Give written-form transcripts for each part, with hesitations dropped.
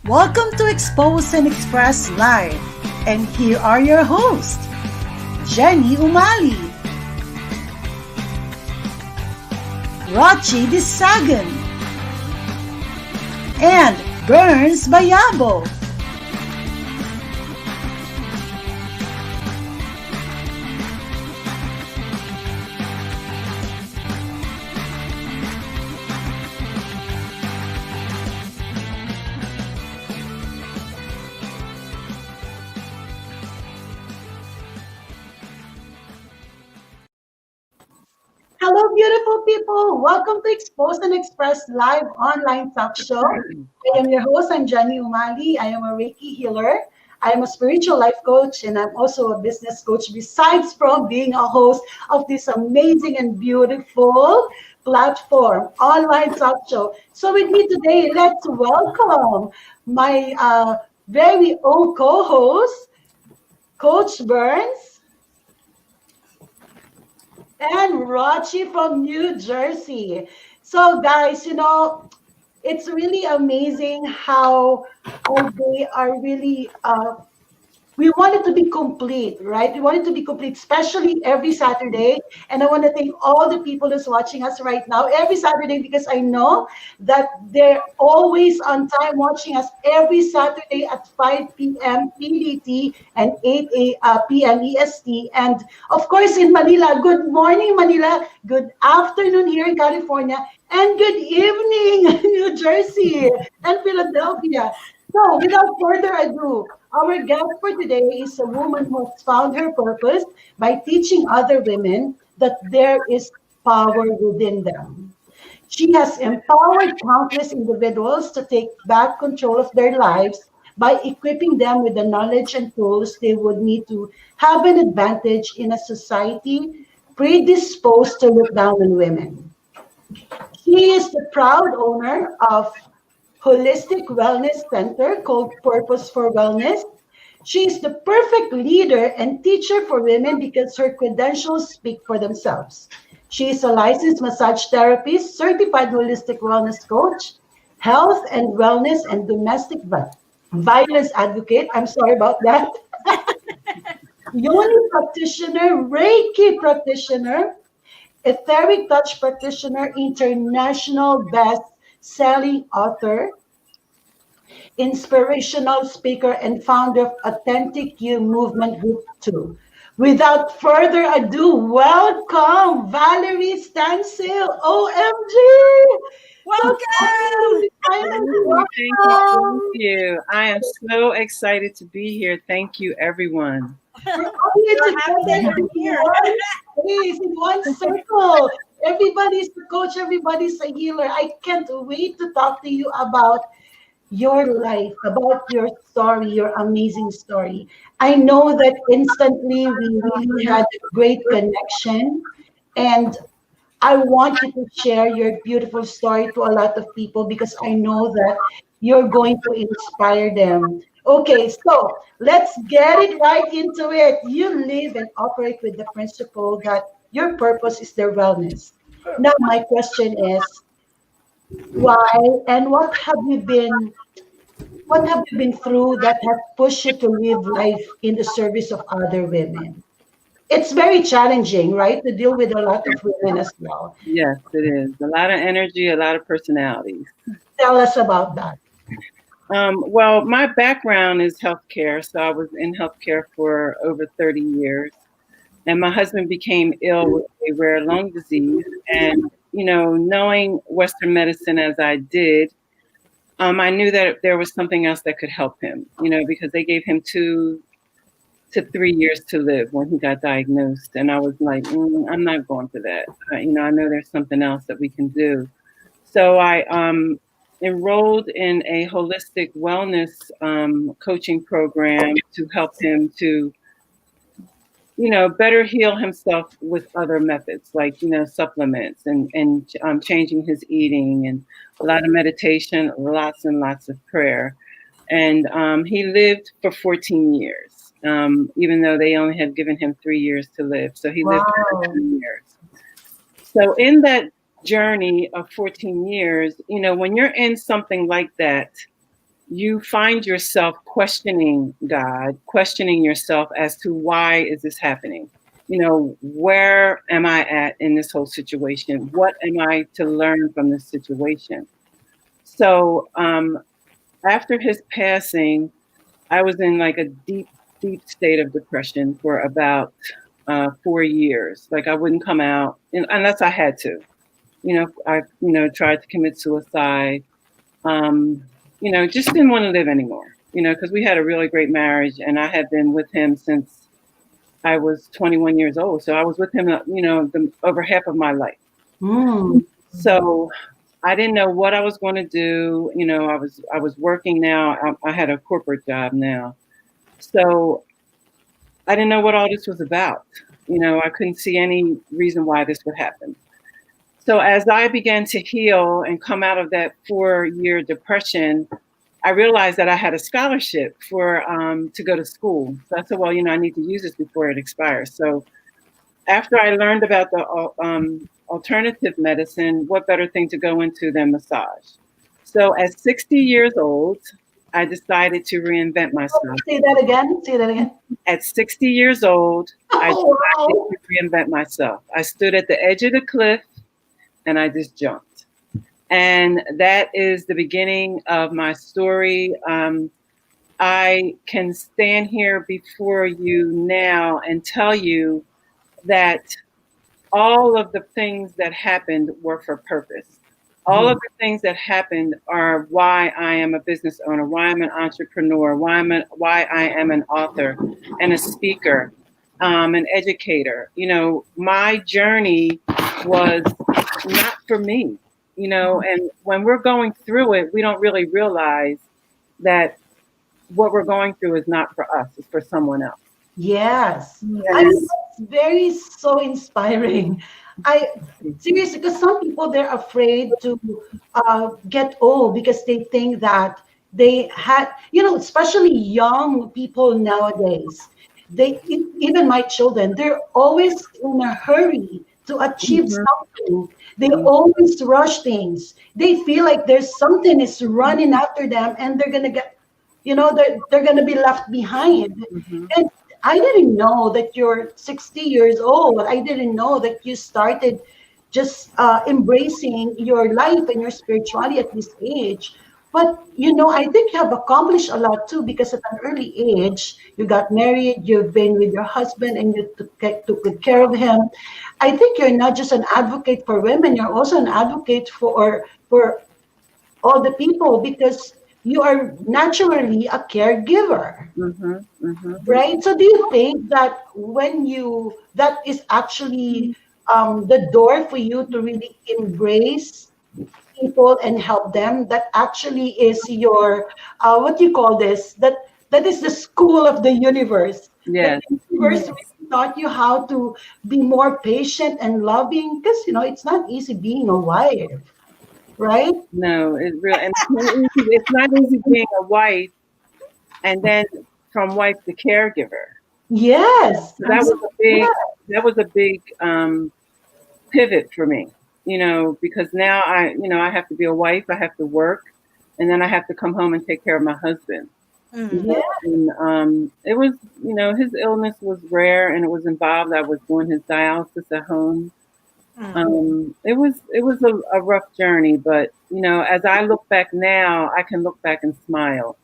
Welcome to Expose and Express Live. And here are your hosts, Jenny Umali, Rochi Disagan, and Burns Bayabo. Hello, beautiful people. Welcome to Expose and Express Live online talk show. I am your host. I'm Jenny Umali. I am a Reiki healer. I am a spiritual life coach, and I'm also a business coach, besides from being a host of this amazing and beautiful platform, online talk show. So with me today, let's welcome my very own co-host, Coach Burns, and Rochi from New Jersey. So, guys, it's really amazing how they are really we want it to be complete, right? We want it to be complete, especially every Saturday. And I want to thank all the people who's watching us right now every Saturday, because I know that they're always on time watching us every Saturday at 5 p.m. PDT and 8 p.m. EST. And of course, in Manila, good morning, Manila. Good afternoon here in California. And good evening, New Jersey and Philadelphia. So, without further ado, our guest for today is a woman who has found her purpose by teaching other women that there is power within them. She has empowered countless individuals to take back control of their lives by equipping them with the knowledge and tools they would need to have an advantage in a society predisposed to look down on women. She is the proud owner of holistic wellness center called Purpose for Wellness. She is the perfect leader and teacher for women because her credentials speak for themselves. She is a licensed massage therapist, certified holistic wellness coach, health and wellness and domestic violence advocate. I'm sorry about that. Yoni practitioner, Reiki practitioner, etheric touch practitioner, international best-selling author, inspirational speaker, and founder of Authentic You Movement Group 2. Without further ado, welcome Valerie Stencill. OMG! Welcome! Thank you. I am so excited to be here. Thank you, everyone. We're all here together in one circle. Everybody's a coach, everybody's a healer. I can't wait to talk to you about your life, about your story, your amazing story. I know that instantly we really had a great connection, and I want you to share your beautiful story to a lot of people because I know that you're going to inspire them. Okay, so let's get it right into it. You live and operate with the principle that your purpose is their wellness. Now, my question is, why and what have you been through that have pushed you to live life in the service of other women? It's very challenging, right, to deal with a lot of women as well. Yes, it is. A lot of energy, a lot of personalities. Tell us about that. Well, my background is healthcare. So I was in healthcare for over 30 years. And my husband became ill with a rare lung disease. And, knowing Western medicine as I did, I knew that there was something else that could help him, because they gave him 2 to 3 years to live when he got diagnosed. And I was like, I'm not going for that. I know there's something else that we can do. So I enrolled in a holistic wellness coaching program to help him to, better heal himself with other methods like, supplements and changing his eating and a lot of meditation, lots and lots of prayer. And he lived for 14 years. even though they only had given him 3 years to live. So he lived Wow. 10 years. So in that journey of 14 years, when you're in something like that, you find yourself questioning God, questioning yourself as to why is this happening? Where am I at in this whole situation? What am I to learn from this situation? So after his passing, I was in like a deep, deep state of depression for about 4 years. Like I wouldn't come out unless I had to. I tried to commit suicide. Just didn't want to live anymore. Because we had a really great marriage, and I had been with him since I was 21 years old. So I was with him, over half of my life. Mm. So I didn't know what I was going to do. I was working now. I had a corporate job now. So I didn't know what all this was about. I couldn't see any reason why this would happen. So as I began to heal and come out of that 4-year depression, I realized that I had a scholarship to go to school. So I said, well, I need to use this before it expires. So after I learned about the alternative medicine, what better thing to go into than massage? So at 60 years old, I decided to reinvent myself. Say that again. Say that again. At 60 years old, I Oh, decided wow. to reinvent myself. I stood at the edge of the cliff and I just jumped. And that is the beginning of my story. I can stand here before you now and tell you that all of the things that happened were for purpose. All of the things that happened are why I am a business owner, why I'm an entrepreneur, why I am an author and a speaker, an educator. My journey was not for me, and when we're going through it, we don't really realize that what we're going through is not for us, it's for someone else. Yes. I And mean, that's very so inspiring. I seriously, because some people they're afraid to get old because they think that they had, especially young people nowadays. Even my children, they're always in a hurry to achieve mhm, something. They mhm, always rush things. They feel like there's something is running after them, and they're gonna get, they're gonna be left behind. mhm. And I didn't know that you're 60 years old. I didn't know that you started just embracing your life and your spirituality at this age. But I think you have accomplished a lot too, because at an early age, you got married, you've been with your husband, and you took good care of him. I think you're not just an advocate for women; you're also an advocate for all the people, because you are naturally a caregiver. Mhm, mhm. Right. So do you think that that is actually the door for you to really embrace people and help them? That actually is your, what do you call this? That is the school of the universe. That Yes. the universe really taught you how to be more patient and loving, because it's not easy being a wife, right? No, and it's not easy being a wife and then from wife to caregiver. Yes. So Yeah. that was a big pivot for me, because now I have to be a wife, I have to work, and then I have to come home and take care of my husband. Mm. Yeah. And it was, his illness was rare and it was involved. I was doing his dialysis at home. Mm. It was a rough journey, but as I look back now, I can look back and smile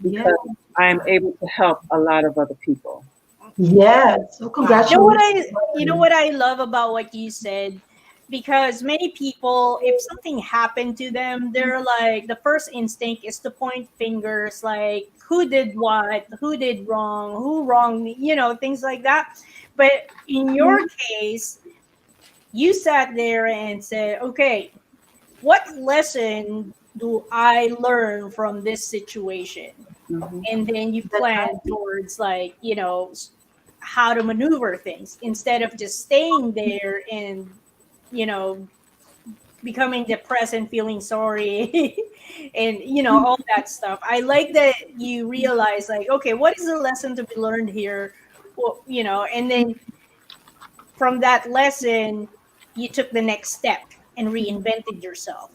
Yeah. because I am able to help a lot of other people. Yes. So You know what congratulations. I love about what you said, because many people, if something happened to them, they're like, the first instinct is to point fingers, like who did what, who did wrong, who wronged me, things like that. But in your case, you sat there and said, okay, what lesson do I learn from this situation? Hmm. And then you That's plan right. towards, like, how to maneuver things instead of just staying there and, you know becoming depressed and feeling sorry and all that stuff. I like that you realize, like, okay, what is the lesson to be learned here? Well, and then from that lesson you took the next step and reinvented yourself.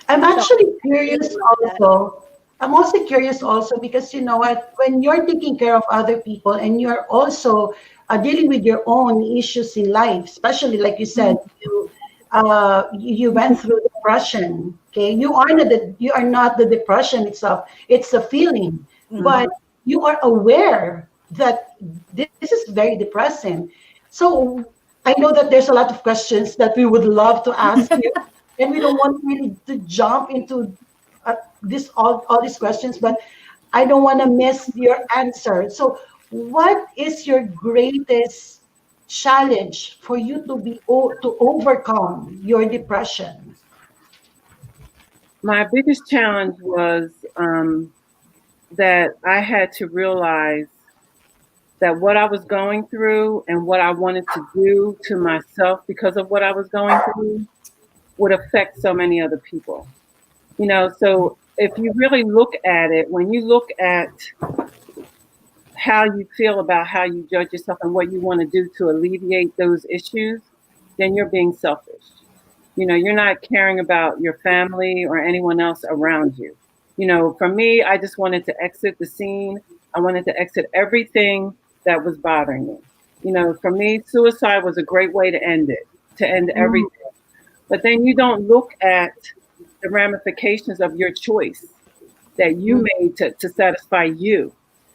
I'm So actually I really curious love that. also. I'm also curious also because you know what, when you're taking care of other people and you're also dealing with your own issues in life, especially like you said, you went through depression. Okay, you are not the depression itself; it's a feeling, but Mhm. you are aware that this is very depressing. So I know that there's a lot of questions that we would love to ask you, and we don't want really to jump into this all these questions, but I don't want to miss your answer. So, what is your greatest challenge for you to overcome your depression? My biggest challenge was that I had to realize that what I was going through and what I wanted to do to myself because of what I was going through would affect so many other people. So if you really look at it, when you look at how you feel about how you judge yourself and what you want to do to alleviate those issues, then you're being selfish. You're not caring about your family or anyone else around you. For me, I just wanted to exit the scene. I wanted to exit everything that was bothering me. For me, suicide was a great way to end Mm, everything. But then you don't look at the ramifications of your choice that you mm, made to satisfy you.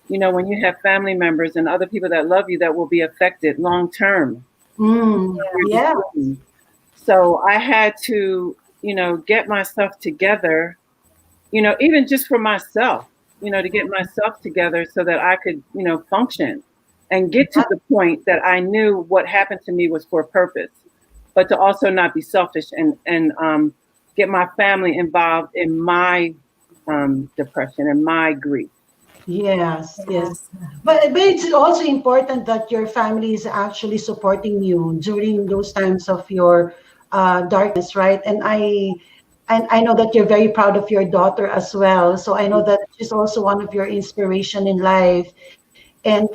When you have family members and other people that love you that will be affected long term your yeah, decisions. So I had to, get myself together, even just for myself, to get myself together so that I could, function and get to the point that I knew what happened to me was for a purpose, but to also not be selfish and get my family involved in my depression and my grief. yes, yes. Yes. But it's also important that your family is actually supporting you during those times of your darkness, right? And I know that you're very proud of your daughter as well. So I know that she's also one of your inspiration in life. And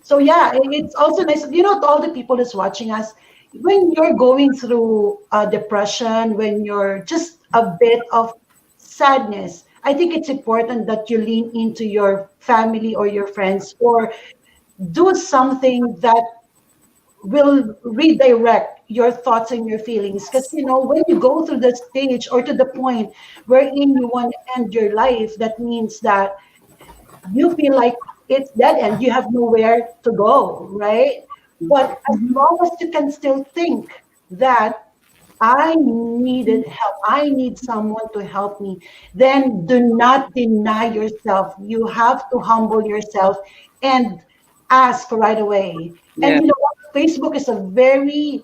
so yeah, it's also nice. To all the people that's watching us, when you're going through depression, when you're just a bit of sadness, I think it's important that you lean into your family or your friends or do something that will redirect your thoughts and your feelings. Because when you go through the stage or to the point wherein you want to end your life, that means that you feel like it's dead end. You have nowhere to go, right? But as long as you can still think that I needed help, I need someone to help me, then do not deny yourself. You have to humble yourself and ask right away. And Yeah, what? Facebook is a very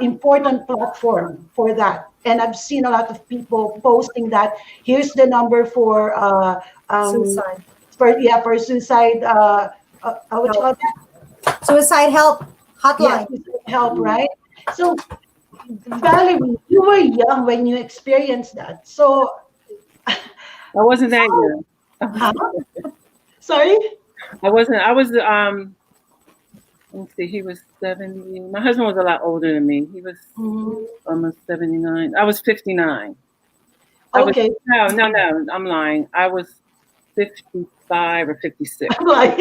important platform for that. And I've seen a lot of people posting that here's the number um, Suicide for suicide. What you help. call that? Suicide help Yes, hotline. suicide help, right? So Valerie, you were young when you experienced that. So, I wasn't that how? young. Huh? Sorry? I wasn't. I was. Let's see. He was 70. My husband was a lot older than me. He was Mhm. almost 79. I was 59. I was Okay. no. I'm lying. I was 55 or 56, I'm like,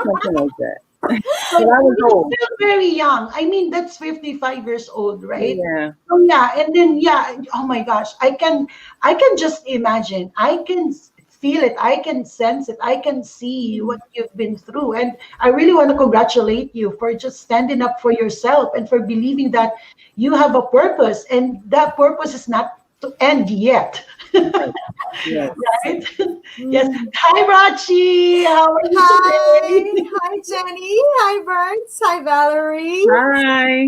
something like that. but But I was you're old. still very young. I mean, that's 55 years old, right? Yeah. So yeah, and then yeah, oh my gosh, I can just imagine. I can feel it. I can sense it. I can see what you've been through. And I really want to congratulate you for just standing up for yourself and for believing that you have a purpose and that purpose is not to end yet. Right. Yeah. Yes. Right? Yes. Mm. Hi, Rachi. How are you Hi. today? Hi, Jenny. Hi, Burns. Hi, Valerie. Hi.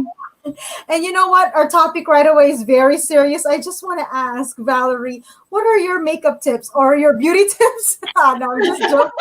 And you know what? Our topic right away is very serious. I just want to ask Valerie, what are your makeup tips or your beauty tips? No, I'm just joking.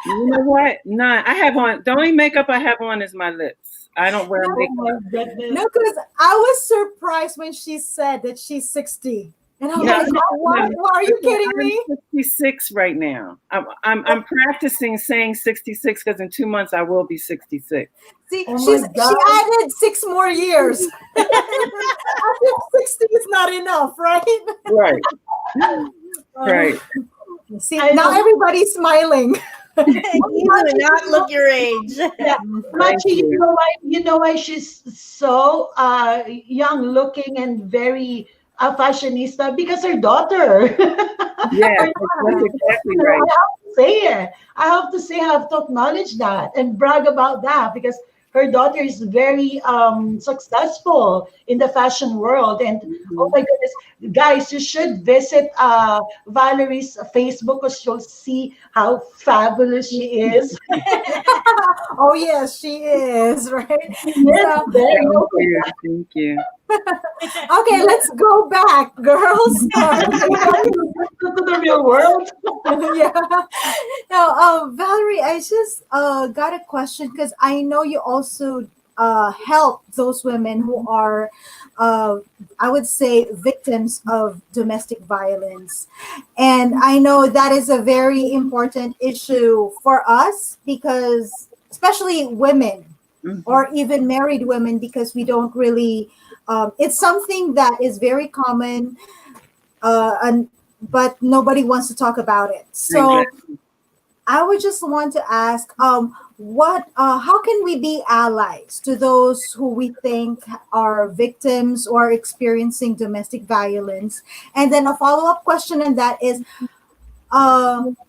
You know what? None. I have on. The only makeup I have on is my lips. I don't wear Oh makeup. my goodness. No, because I was surprised when she said that she's 60. And I'm Yeah, like, what? What? Are you kidding me? I'm 66 right now. I'm practicing saying 66 because in 2 months I will be 66. See, Oh my she God. added 6 more years. I think 60 is not enough, right? Right, right. See, I now know. everybody's smiling. You do not look your age. Yeah, Thank Machi, you. you know why she's so young looking and very fashionista? Because her daughter. Yes, Her that's daughter. exactly You know, right. I have to say it. I have to acknowledge that and brag about that because her daughter is very successful in the fashion world. And oh Mhm. my goodness, guys, you should visit Valerie's Facebook because you'll see how fabulous she is. Oh yes, she is, right? Yes, So very Thank okay. you. Thank you. okay, let's go back, girls. All right. To the real world. Yeah. Now, Valerie, I just got a question because I know you also help those women who are, uh, I would say, victims of domestic violence, and I know that is a very important issue for us because, especially women Mhm. or even married women, because we don't really. It's something that is very common, and but nobody wants to talk about it. So Exactly. I would just want to ask, how can we be allies to those who we think are victims or experiencing domestic violence? And then a follow up question on that is,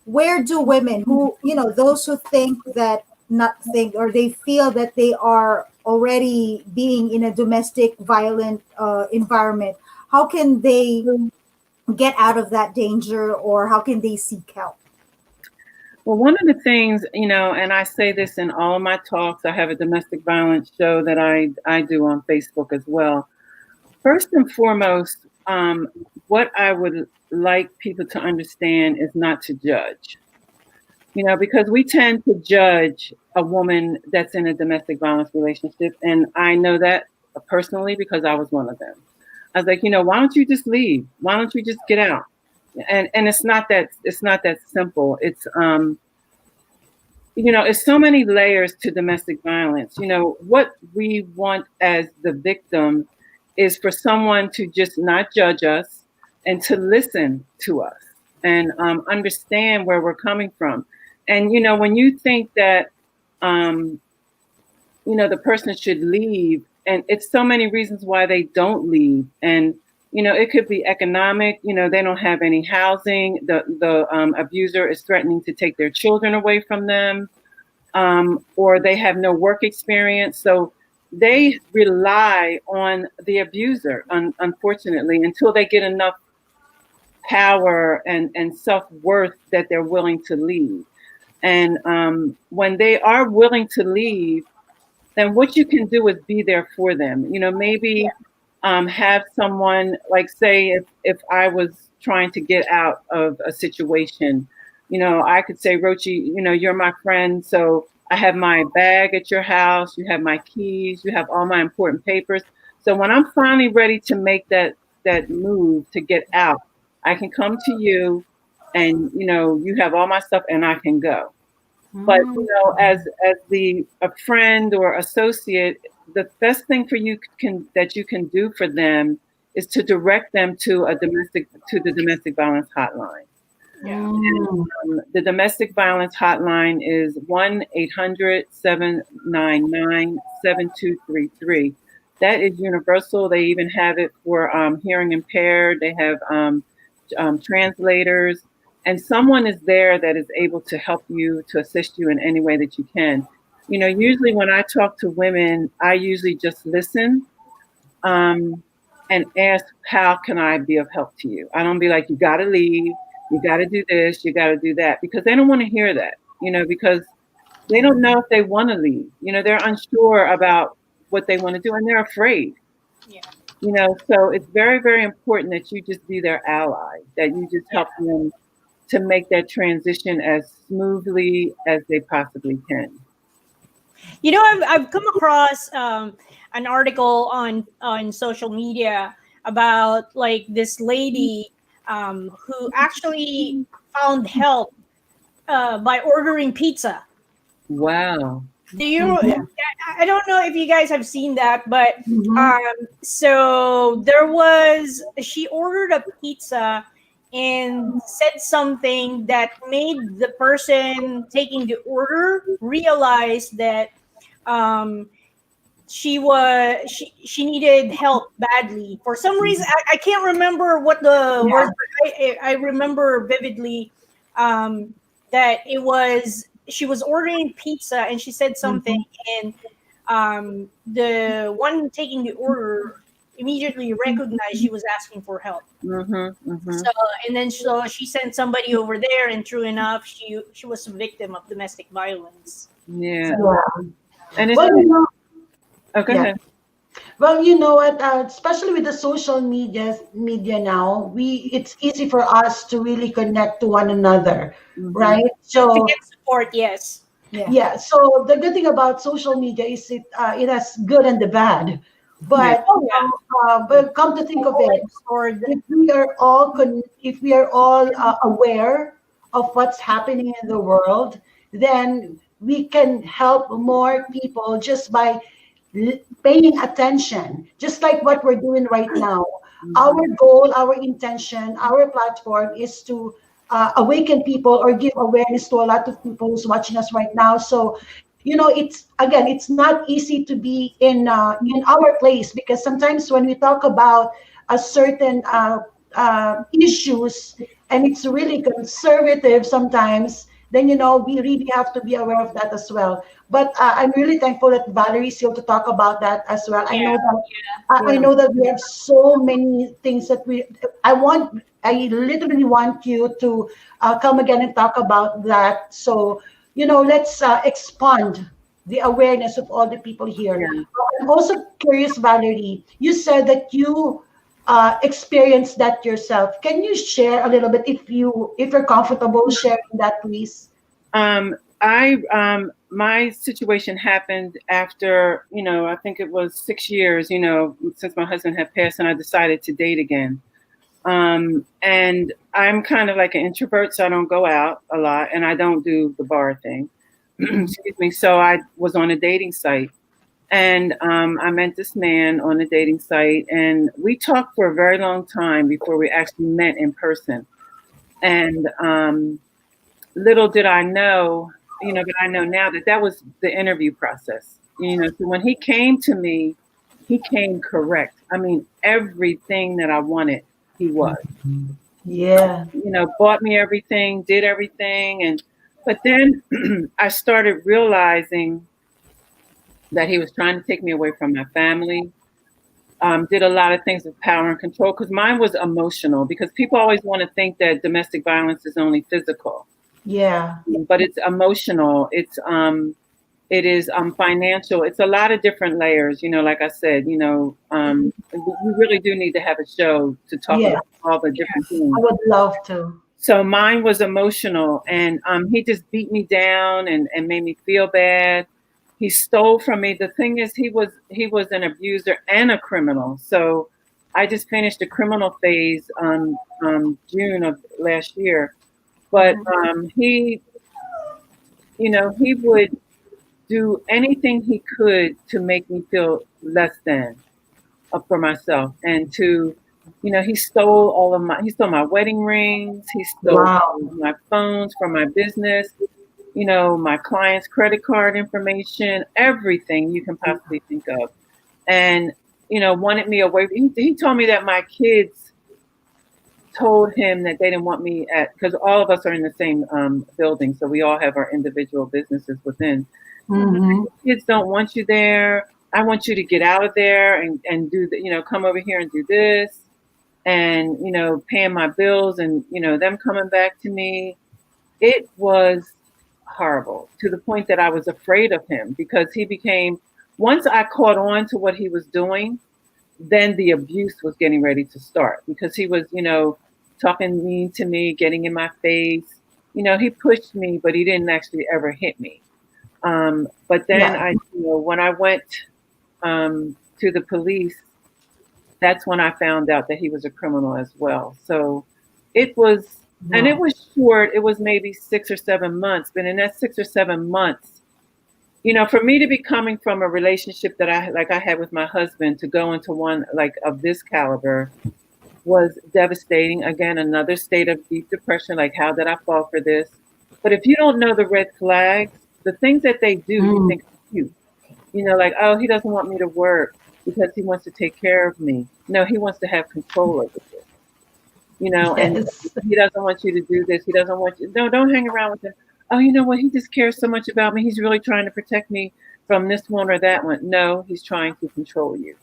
where do women who, those who think that not think or they feel that they are already being in a domestic violent environment, how can they get out of that danger or how can they seek help? Well, one of the things, and I say this in all of my talks, I have a domestic violence show that I do on Facebook as well. First and foremost, what I would like people to understand is not to judge. Because we tend to judge a woman that's in a domestic violence relationship. And I know that personally because I was one of them. I was like, why don't you just leave? Why don't you just get out? And it's not that simple. It's so many layers to domestic violence. What we want as the victim is for someone to just not judge us and to listen to us and understand where we're coming from. And, when you think that, um, the person should leave, and it's so many reasons why they don't leave. And, it could be economic, they don't have any housing. The abuser is threatening to take their children away from them, or they have no work experience. So they rely on the abuser, unfortunately, until they get enough power and self-worth that they're willing to leave. And when they are willing to leave, then what you can do is be there for them. Maybe have someone, like, say if I was trying to get out of a situation, I could say, Rochi, you're my friend, so I have my bag at your house, you have my keys, you have all my important papers. So when I'm finally ready to make that move to get out, I can come to you, and you have all my stuff and I can go. But as the a friend or associate, the best thing for you that you can do for them is to direct them to the domestic violence hotline. Yeah. Mm. The domestic violence hotline is 1-800-799-7233. That is universal. They even have it for hearing impaired. They have translators, and someone is there that is able to help you, to assist you in any way that you can. Usually when I talk to women, I usually just listen, um, and ask, how can I be of help to you? I don't be like, you got to leave, you got to do this, you got to do that, because they don't want to hear that, because they don't know if they want to leave. They're unsure about what they want to do, and they're afraid. Yeah. So it's very, very important that you just be their ally, that you just Yeah. help them to make that transition as smoothly as they possibly can. You know, I've come across an article on social media about like this lady who actually found help by ordering pizza. Wow. Do you? Mhm. I don't know if you guys have seen that, but Mhm. so there was she ordered a pizza and said something that made the person taking the order realize that um, she needed help badly for some reason. I can't remember what the Yeah. words, but I remember vividly um, that it was she was ordering pizza and she said something, Mhm. and the one taking the order immediately recognized she was asking for help. Mhm. Mhm. So and then so she sent somebody over there, and true enough, she was a victim of domestic violence. Yeah. So Yeah. And it's Well, oh, go yeah. ahead. Well, you know what? Especially with the social media now, it's easy for us to really connect to one another, Mhm. right? to So get support, yes. Yeah. yeah. So the good thing about social media is it has good and the bad, Yeah. but Oh yeah. but come to think of it, Double-edged sword. if we are all aware of what's happening in the world, then we can help more people just by paying attention, just like what we're doing right now. Our Mhm. goal, our intention, our platform is to awaken people or give awareness to a lot of people who's watching us right now. So, it's again, it's not easy to be in our place, because sometimes when we talk about a certain issues, and it's really conservative sometimes, then we really have to be aware of that as well. But I'm really thankful that Valerie's here to talk about that as well. I Yeah. know that I Yeah. know that we have so many things that I literally want you to come again and talk about that. So, let's expand the awareness of all the people here. Yeah. I'm also curious, Valerie, you said that you experienced that yourself. Can you share a little bit, if you're comfortable sharing that, please? My situation happened after, I think it was 6 years, since my husband had passed and I decided to date again. And I'm kind of like an introvert, so I don't go out a lot and I don't do the bar thing. Excuse me. So I was on a dating site, and I met this man on a dating site, and we talked for a very long time before we actually met in person. And little did I know, but I know now that that was the interview process. So when he came to me, he came correct. I mean, everything that I wanted, he was. Yeah. Bought me everything, did everything, but then I started realizing that he was trying to take me away from my family. Did a lot of things with power and control, because mine was emotional. Because people always want to think that domestic violence is only physical, Yeah. but it's emotional. It is financial. It's a lot of different layers. Like I said, we really do need to have a show to talk Yeah. about all the different I things. would love to. So mine was emotional, and he just beat me down and made me feel bad. He stole from me. The thing is, he was an abuser and a criminal. So I just finished a criminal phase on June of last year. But Mhm. he would do anything he could to make me feel less than for myself, and he stole my wedding rings, he stole Wow. my phones from my business, my clients' credit card information, everything you can possibly think of. And wanted me away. He told me that my kids told him that they didn't want me at, because all of us are in the same building, so we all have our individual businesses within. Hmm. Kids don't want you there. I want you to get out of there and do the, come over here and do this, and paying my bills, and them coming back to me. It was horrible, to the point that I was afraid of him, because he became, once I caught on to what he was doing, then the abuse was getting ready to start, because he was, talking mean to me, getting in my face. He pushed me, but he didn't actually ever hit me. But then Yeah. when I went to the police, that's when I found out that he was a criminal as well. So it was, and it Wow. was short. It was maybe 6 or 7 months. But in that 6 or 7 months, for me to be coming from a relationship that I had with my husband to go into one like of this caliber was devastating. Again, another state of deep depression. Like, how did I fall for this? But if you don't know the red flags, the things that they do, you Mm. think are cute. Like, oh, he doesn't want me to work because he wants to take care of me. No, he wants to have control over this. And Yes. he doesn't want you to do this. He doesn't want you. No, don't hang around with him. Oh, you know what? He just cares so much about me. He's really trying to protect me from this one or that one. No, he's trying to control you.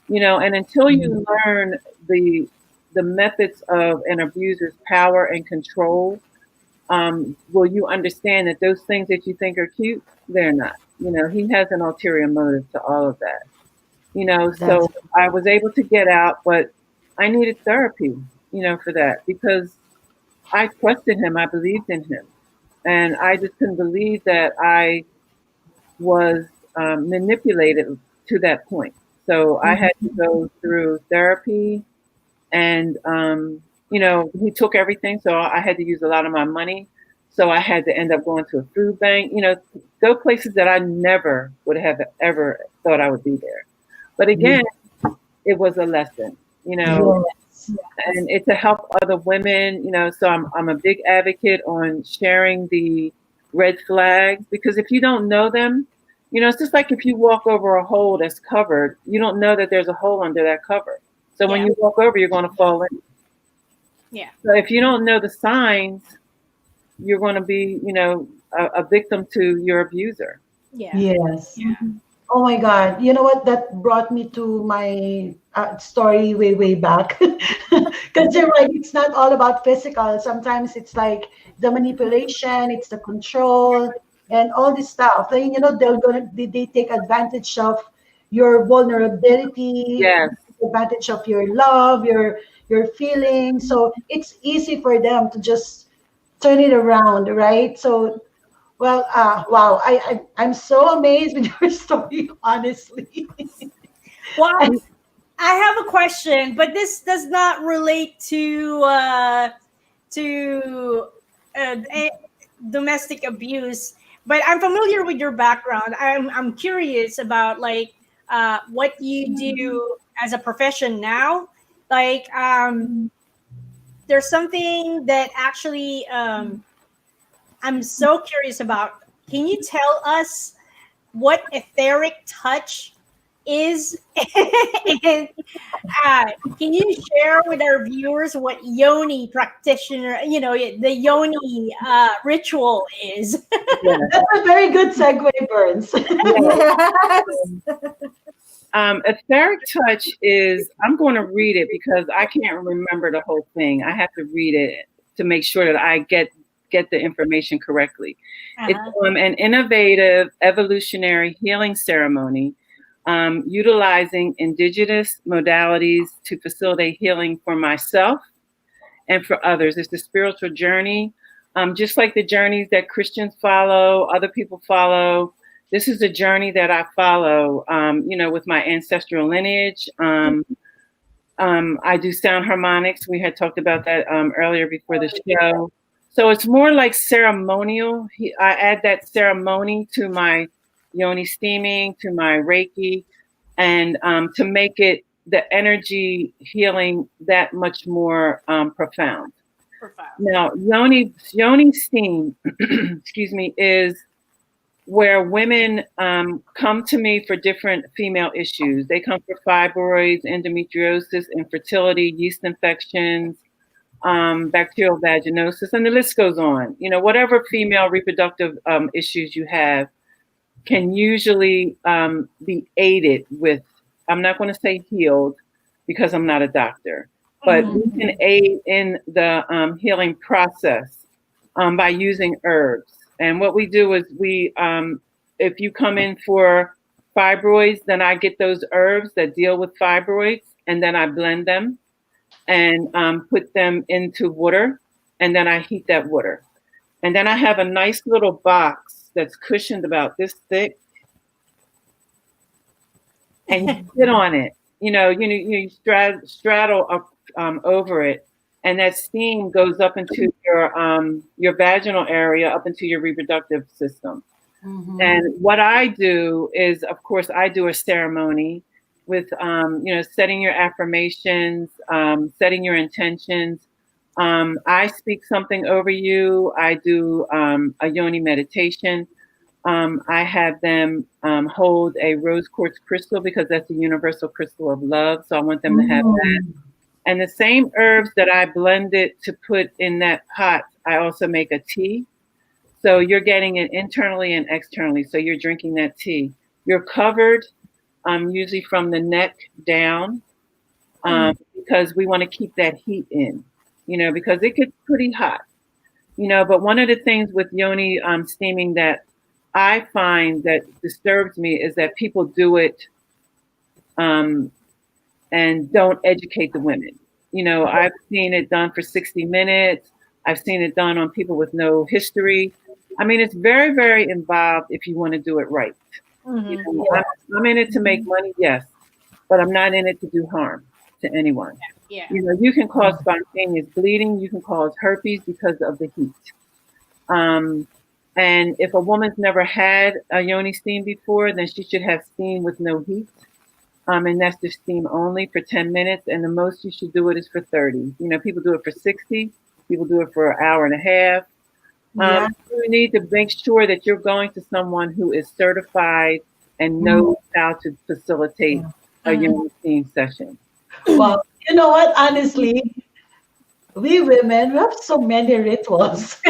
And until you learn the the methods of an abuser's power and control, will you understand that those things that you think are cute, they're not. He has an ulterior motive to all of that. That's So I was able to get out, but I needed therapy, for that because I trusted him. I believed in him. And I just couldn't believe that I was manipulated to that point. So I had to go through therapy and, he took everything. So I had to use a lot of my money. So I had to end up going to a food bank, go places that I never would have ever thought I would be there. But again, it was a lesson, yes. and it's to help other women, so I'm a big advocate on sharing the red flags because if you don't know them, it's just like if you walk over a hole that's covered, you don't know that there's a hole under that cover. So when Yeah. you walk over, you're going to fall in. Yeah. So if you don't know the signs, you're going to be, a victim to your abuser. Yeah. Yes. Yeah. Oh my God. You know what? That brought me to my story way, way back. Because you're right, it's not all about physical. Sometimes it's like the manipulation, it's the control, and all this stuff. Then, they take advantage of your vulnerability, Yes. take advantage of your love, your feelings. So it's easy for them to just turn it around, right? So well, wow, I'm so amazed with your story, honestly. Well, I have a question, but this does not relate to domestic abuse. But I'm familiar with your background. I'm curious about like what you do as a profession now. Like there's something that actually I'm so curious about. Can you tell us what etheric touch is? And uh, can you share with our viewers what yoni practitioner, the yoni ritual is? Yes. That's a very good segue, Burns. Yes. Etheric touch is, I'm going to read it because I can't remember the whole thing. I have to read it to make sure that I get the information correctly. It's Uh-huh. an innovative evolutionary healing ceremony utilizing indigenous modalities to facilitate healing for myself and for others. It's a spiritual journey, just like the journeys that Christians follow, other people follow. This is a journey that I follow, with my ancestral lineage. I do sound harmonics. We had talked about that earlier before the show. So it's more like ceremonial. I add that ceremony to my yoni steaming, to my Reiki, and to make it the energy healing that much more profound. Profound. Now, yoni steam, excuse me, is where women come to me for different female issues. They come for fibroids, endometriosis, infertility, yeast infections, bacterial vaginosis, and the list goes on. Whatever female reproductive issues you have can usually be aided with, I'm not going to say healed because I'm not a doctor, but we can aid in the healing process by using herbs. And what we do is if you come in for fibroids, then I get those herbs that deal with fibroids, and then I blend them and put them into water, and then I heat that water. And then I have a nice little box that's cushioned about this thick, and you sit on it. You straddle up over it, and that steam goes up into your vaginal area, up into your reproductive system. Mhm. And what I do is, of course, I do a ceremony with, setting your affirmations, setting your intentions. I speak something over you. I do a yoni meditation. I have them hold a rose quartz crystal because that's a universal crystal of love. So I want them to have that. Mm. And the same herbs that I blended to put in that pot, I also make a tea. So you're getting it internally and externally. So you're drinking that tea. You're covered, usually from the neck down, because we want to keep that heat in, because it gets pretty hot, But one of the things with yoni steaming that I find that disturbs me is that people do it and don't educate the women. I've seen it done for 60 minutes. I've seen it done on people with no history. I mean, it's very, very involved if you want to do it right. Mhm. I'm in it to make money, yes, but I'm not in it to do harm to anyone. Yeah. You can cause spontaneous bleeding. You can cause herpes because of the heat. And if a woman's never had a yoni steam before, then she should have steam with no heat. And that's just steam only for 10 minutes. And the most you should do it is for 30. People do it for 60. People do it for an hour and a half. Yeah. You need to make sure that you're going to someone who is certified and knows how to facilitate a yoni steam session. Well, you know what? Honestly, we women, we have so many rituals.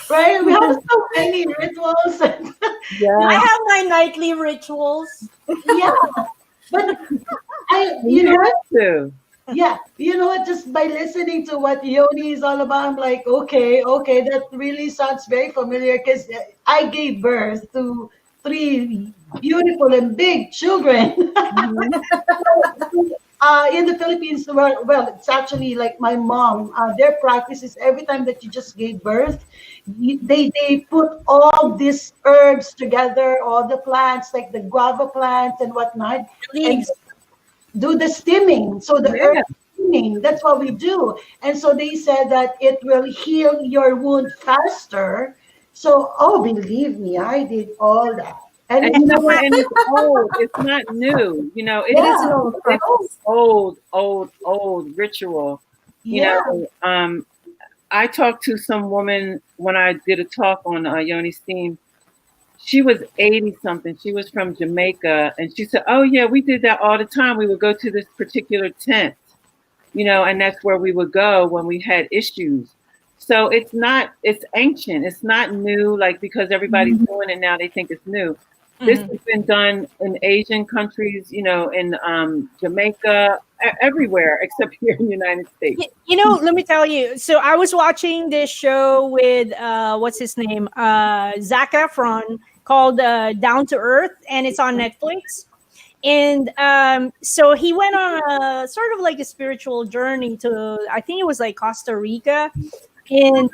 Right? We have so many rituals. I have my nightly rituals. Yeah. But You have to. yeah, you know what? Just by listening to what Yoni is all about, I'm like, okay, that really sounds very familiar because I gave birth to three beautiful and big children. In the Philippines, well, it's actually like my mom. Their practice is every time that you just gave birth, they put all these herbs together, all the plants like the guava plant and whatnot, and Leaves. do the steaming. So the Yeah. herb steaming, that's what we do. And so they said that it will heal your wound faster. So, oh, believe me, I did all that. And And you know what? And it's old. It's not new. It is an old it's practice. old ritual. yeah, I talked to some woman when I did a talk on Yoni Steam. She was 80 something. She was from Jamaica. And she said, oh, yeah, we did that all the time. We would go to this particular tent, and that's where we would go when we had issues. So it's ancient. It's not new, like because everybody's doing it now, they think it's new. This has been done in Asian countries, in Jamaica, everywhere except here in the United States. Let me tell you. So I was watching this show with what's his name, Zac Efron, called Down to Earth, and it's on Netflix. And so he went on a sort of like a spiritual journey to, I think it was like Costa Rica, and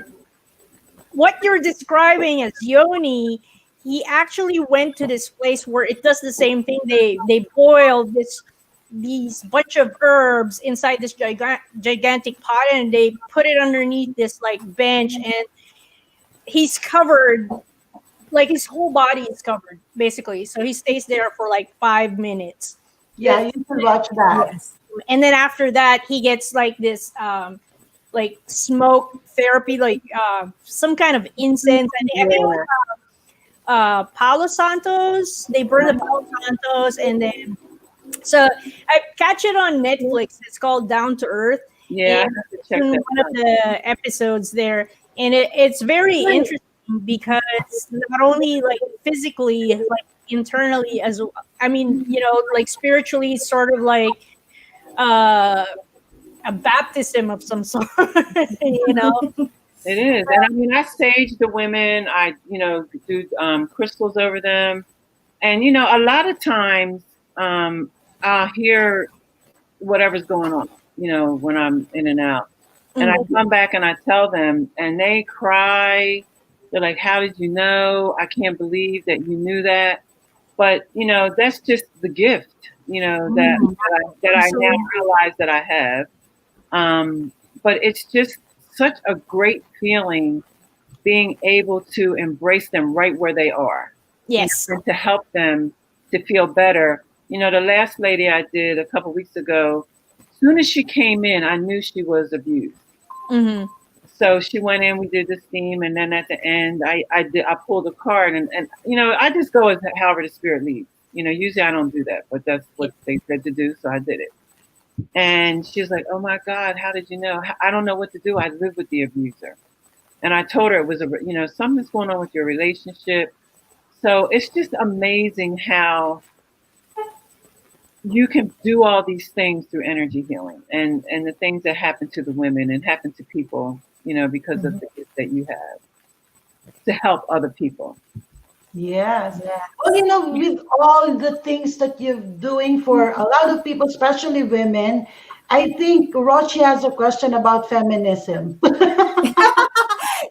what you're describing as yoni, he actually went to this place where it does the same thing. They boil these bunch of herbs inside this gigantic pot, and they put it underneath this like bench, and he's covered, like his whole body is covered basically. So he stays there for like 5 minutes. yeah, you should watch that. Yes. And then after that, he gets like this like smoke therapy, like some kind of incense, and I think it was Palo Santos. They burn the Palo Santos, and then so I catch it on Netflix. It's called Down to Earth. Yeah, I And have to check in that one of the episodes there, and it's very interesting because not only like physically, like internally as I mean, like spiritually, sort of like a baptism of some sort. It is. And I mean, I sage the women, I, do crystals over them. And, a lot of times I'll hear whatever's going on, when I'm in and out. And I Mm. come back and I tell them, and they cry. They're like, "How did you know? I can't believe that you knew that." But that's just the gift, Mm. that I now Absolutely. realize that I have. Um, but it's just such a great feeling being able to embrace them right where they are, Yes. and to help them to feel better. The last lady I did a couple weeks ago, as soon as she came in, I knew she was abused. Hmm. So she went in, we did the steam, and then at the end, I pulled a card, and I just go as however the spirit leads. Usually I don't do that, but that's what they said to do, so I did it. And she was like, "Oh my God, how did you know? I don't know what to do. I live with the abuser." And I told her it was something's going on with your relationship. So it's just amazing how you can do all these things through energy healing, and the things that happen to the women and happen to people, because of Mhm. the gift that you have to help other people. Yes. Well, Yes. with all the things that you're doing for a lot of people, especially women, I think Rochi has a question about feminism.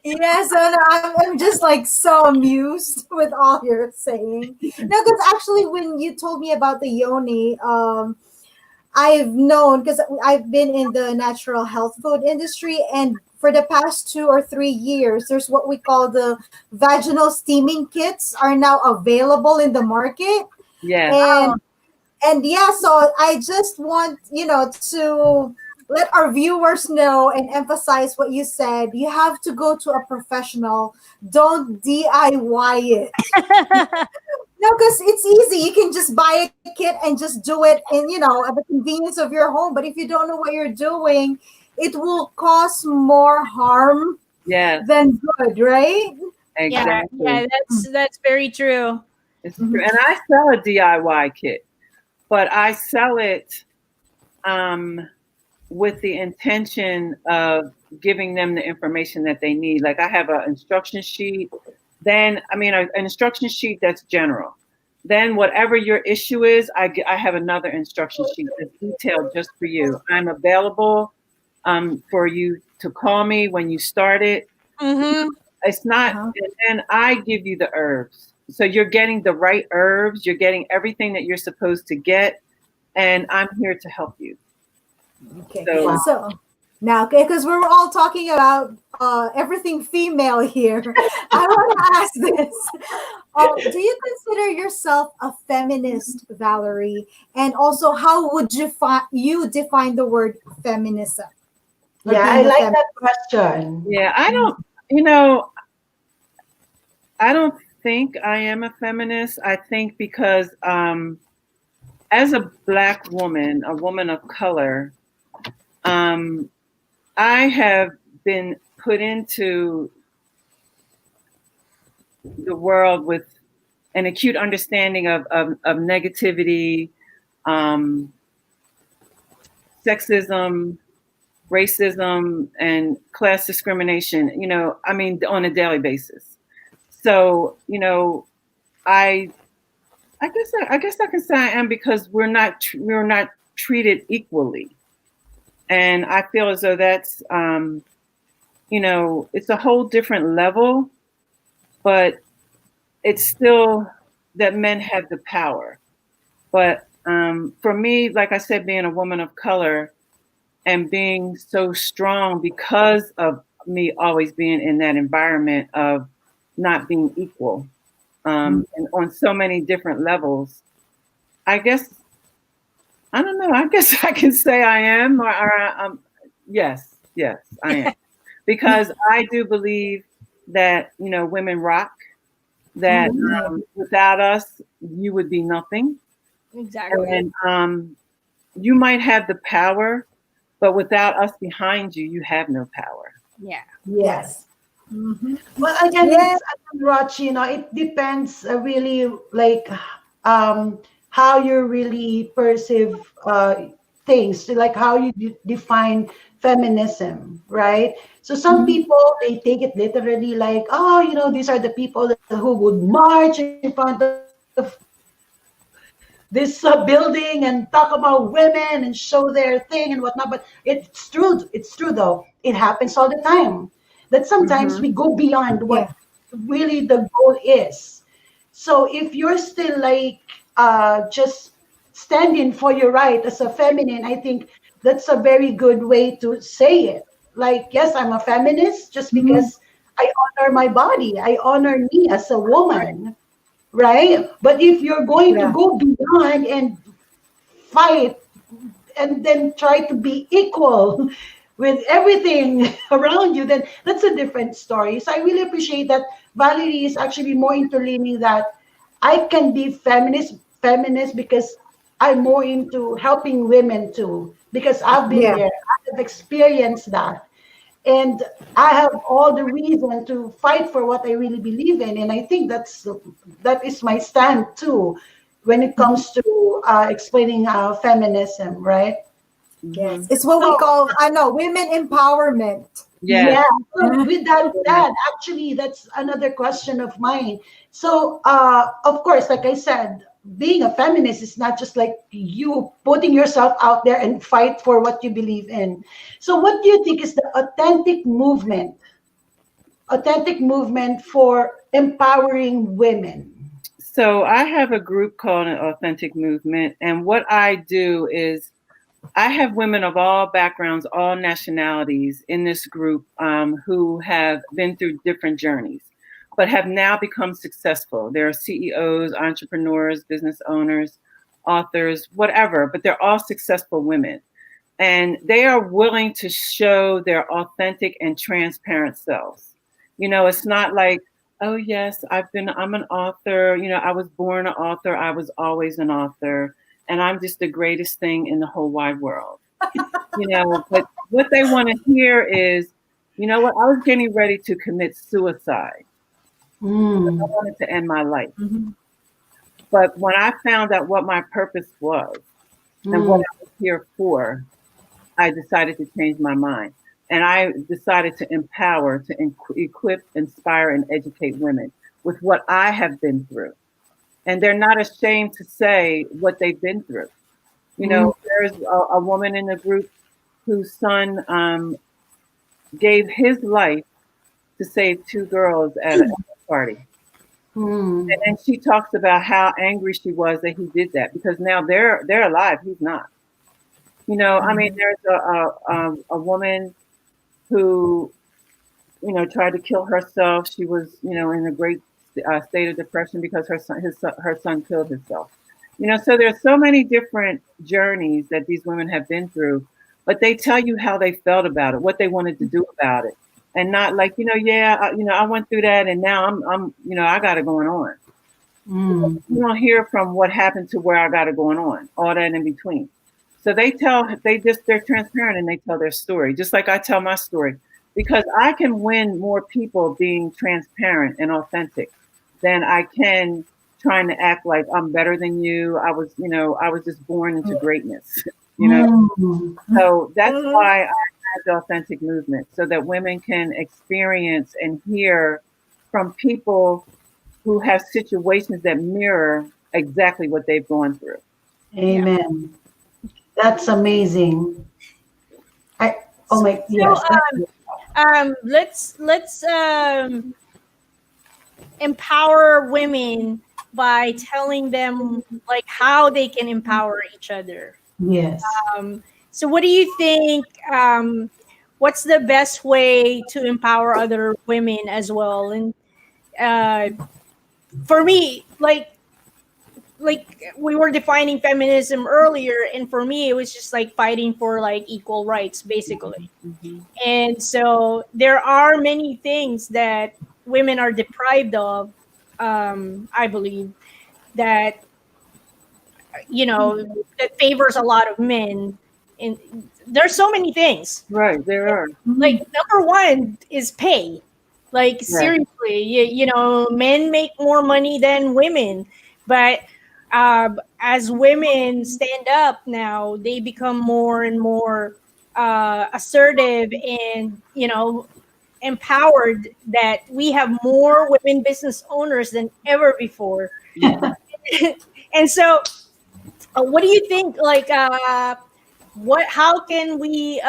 Yes, and I'm just like so amused with all you're saying. No, because actually, when you told me about the yoni, I've known because I've been in the natural health food industry, and for the past 2 or 3 years, there's what we call the vaginal steaming kits are now available in the market, Yes, Oh. and yeah, so I just want to let our viewers know and emphasize what you said. You have to go to a professional. Don't DIY it. No, because it's easy. You can just buy a kit and just do it in, at the convenience of your home. But if you don't know what you're doing, it will cause more harm yes, than good, right? Yeah, exactly. yeah, that's very true. It's true. Mhm. And I sell a DIY kit, but I sell it um, with the intention of giving them the information that they need. Like I have an instruction sheet, then, an instruction sheet that's general. Then, whatever your issue is, I have another instruction sheet that's detailed just for you. I'm available for you to call me when you start it. Mm-hmm. It's not, Uh-huh. and then I give you the herbs. So you're getting the right herbs, you're getting everything that you're supposed to get, and I'm here to help you. Okay. So, Wow. So now, okay, because we're all talking about everything female here, I want to ask this. Do you consider yourself a feminist, Valerie? And also, how would you define the word feminism or Yeah, I being a like feminist? that question. yeah, I don't think I am a feminist. I think because as a Black woman, a woman of color, um, I have been put into the world with an acute understanding of negativity, um, sexism, racism, and class discrimination, on a daily basis. So, I I guess I can say I am because we're not treated equally, and I feel as though that's it's a whole different level, but it's still that men have the power. But for me, like I said, being a woman of color and being so strong because of me always being in that environment of not being equal, and on so many different levels, I guess I don't know. I guess I can say I am, yes, yes, I am, because I do believe that women rock. That Mhm. without us, you would be nothing, Exactly. and you might have the power, but without us behind you, you have no power. Yeah. Yes. Yes. Hmm. Well, again, Yeah. Roch, it depends really like um, how you really perceive things, like how you define feminism, right? So some Mhm. people they take it literally, like, oh, these are the people who would march in front of this building and talk about women and show their thing and whatnot. But it's true. It's true though. It happens all the time. That sometimes Mm-hmm. we go beyond Yeah. what really the goal is. So if you're still like just standing for your right as a feminine, I think that's a very good way to say it. Like, yes, I'm a feminist just Mhm. because I honor my body. I honor me as a woman, right? But if you're going to Yeah. go beyond and fight and then try to be equal with everything around you, then that's a different story. So I really appreciate that Valerie is actually more into leaning that I can be feminist because I'm more into helping women too, because I've been Yeah. there, I've experienced that. And I have all the reason to fight for what I really believe in. And I think that is my stand too when it Mhm. comes to explaining feminism, right? Mm-hmm. Yes. It's what we So call, I know, women empowerment. Yes. yeah, so with that Yes. said, actually, that's another question of mine. So, of course, like I said, being a feminist is not just like you putting yourself out there and fight for what you believe in. So, what do you think is the authentic movement for empowering women? So I have a group called an Authentic Movement, and what I do is I have women of all backgrounds, all nationalities in this group who have been through different journeys, but have now become successful. They're CEOs, entrepreneurs, business owners, authors, whatever, but they're all successful women. And they are willing to show their authentic and transparent selves. It's not like, oh, yes, I'm an author. I was born an author. I was always an author. And I'm just the greatest thing in the whole wide world. But what they want to hear is, you know what, I was getting ready to commit suicide. I Mm, wanted to end my life. Mhm. But when I found out what my purpose was and what mm, I was here for, I decided to change my mind. And I decided to empower, to equip, inspire, and educate women with what I have been through. And they're not ashamed to say what they've been through. mm, There's a woman in the group whose son gave his life to save two girls at a party. mm, And she talks about how angry she was that he did that because now they're alive. He's not. I mean, mm. there's a woman who tried to kill herself. She was in a great state of depression because her son killed himself. So there's so many different journeys that these women have been through, but they tell you how they felt about it, what they wanted to do about it, and not like yeah, I went through that and now I'm I got it going on. Mm. You don't hear from what happened to where I got it going on, all that in between. So they're transparent and they tell their story, just like I tell my story, because I can win more people being transparent and authentic than I can trying to act like I'm better than you. I was just born into greatness, you know. Mm. So that's Mhm. why I have the authentic movement, so that women can experience and hear from people who have situations that mirror exactly what they've gone through. Yeah. Amen. That's amazing. I oh my So yes. let's empower women by telling them like how they can empower each other. Yes. So what do you think? What's the best way to empower other women as well? And uh, for me, like we were defining feminism earlier, and for me, it was just like fighting for like equal rights, basically. Mm-hmm. And so there are many things that women are deprived of. I believe that that favors a lot of men, and there's so many things. Right, there are. Like Mhm. number one is pay. Like Yes, seriously, men make more money than women, but as women stand up now, they become more and more assertive and empowered, that we have more women business owners than ever before. mm-hmm. And so What do you think? Like, what? How can we